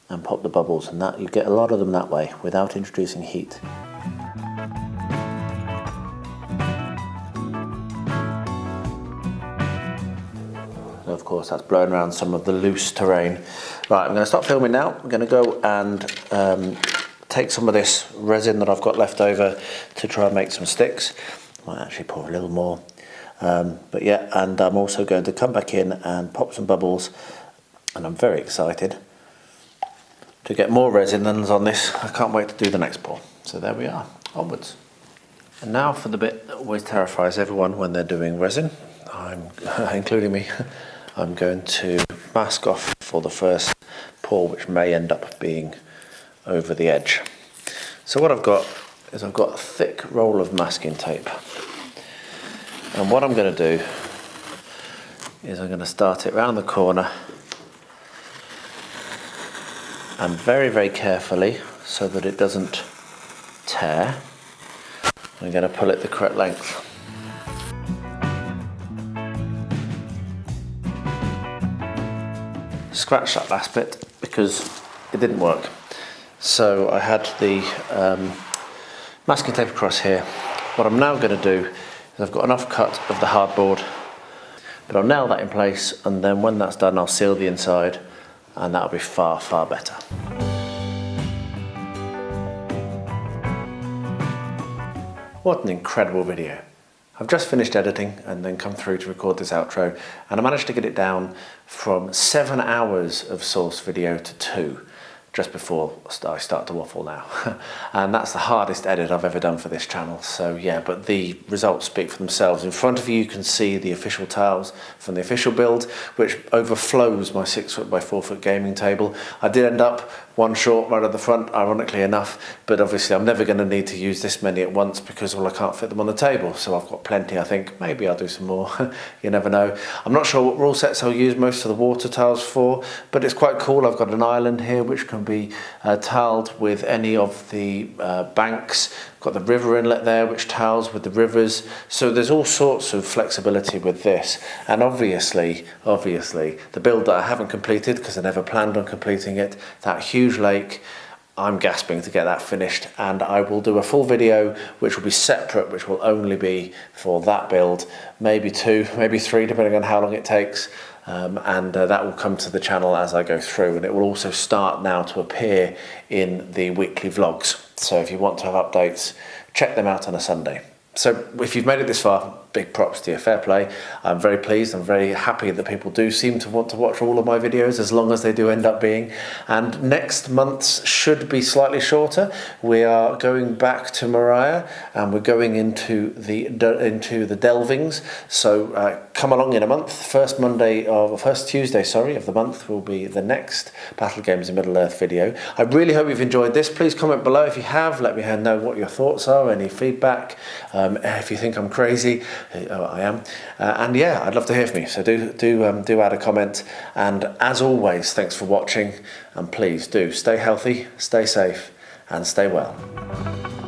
and pop the bubbles, and that you get a lot of them that way without introducing heat. Of course, that's blowing around some of the loose terrain. Right, I'm going to stop filming now. I'm going to go and take some of this resin that I've got left over to try and make some sticks. Might actually pour a little more. But yeah, and I'm also going to come back in and pop some bubbles, and I'm very excited to get more resin than's on this. I can't wait to do the next pour. So there we are, onwards. And now for the bit that always terrifies everyone when they're doing resin, including me. I'm going to mask off for the first pour, which may end up being over the edge. So what I've got is I've got a thick roll of masking tape, and what I'm going to do is I'm going to start it round the corner, and very, very carefully, so that it doesn't tear, I'm going to pull it the correct length. Scratch that last bit because it didn't work. So I had the masking tape across here. What I'm now going to do is I've got enough cut of the hardboard, but I'll nail that in place, and then when that's done I'll seal the inside, and that'll be far, far better. What an incredible video. I've just finished editing and then come through to record this outro, and I managed to get it down from 7 hours of source video to 2. just before I start to waffle now. And that's the hardest edit I've ever done for this channel. So yeah, but the results speak for themselves. In front of you can see the official tiles from the official build, which overflows my 6 by 4 gaming table. I did end up one short right at the front, ironically enough, but obviously I'm never going to need to use this many at once because, well, I can't fit them on the table. So I've got plenty, I think. Maybe I'll do some more. You never know. I'm not sure what rule sets I'll use most of the water tiles for, but it's quite cool. I've got an island here which can be tiled with any of the banks. Got the river inlet there which tiles with the rivers, so there's all sorts of flexibility with this. And obviously the build that I haven't completed, because I never planned on completing it, that huge lake, I'm gasping to get that finished, and I will do a full video which will be separate, which will only be for that build, maybe 2, maybe 3, depending on how long it takes. And that will come to the channel as I go through, and it will also start now to appear in the weekly vlogs. So if you want to have updates, check them out on a Sunday. So if you've made it this far, big props to you, fair play. I'm very pleased, I'm very happy that people do seem to want to watch all of my videos, as long as they do end up being. And next month's should be slightly shorter. We are going back to Mariah, and we're going into the delvings. So come along in a month. First Tuesday, of the month will be the next Battle Games in Middle-earth video. I really hope you've enjoyed this. Please comment below if you have. Let me know what your thoughts are, any feedback. If you think I'm crazy, I am. And yeah, I'd love to hear from you. So do add a comment. And as always, thanks for watching. And please do stay healthy, stay safe, and stay well.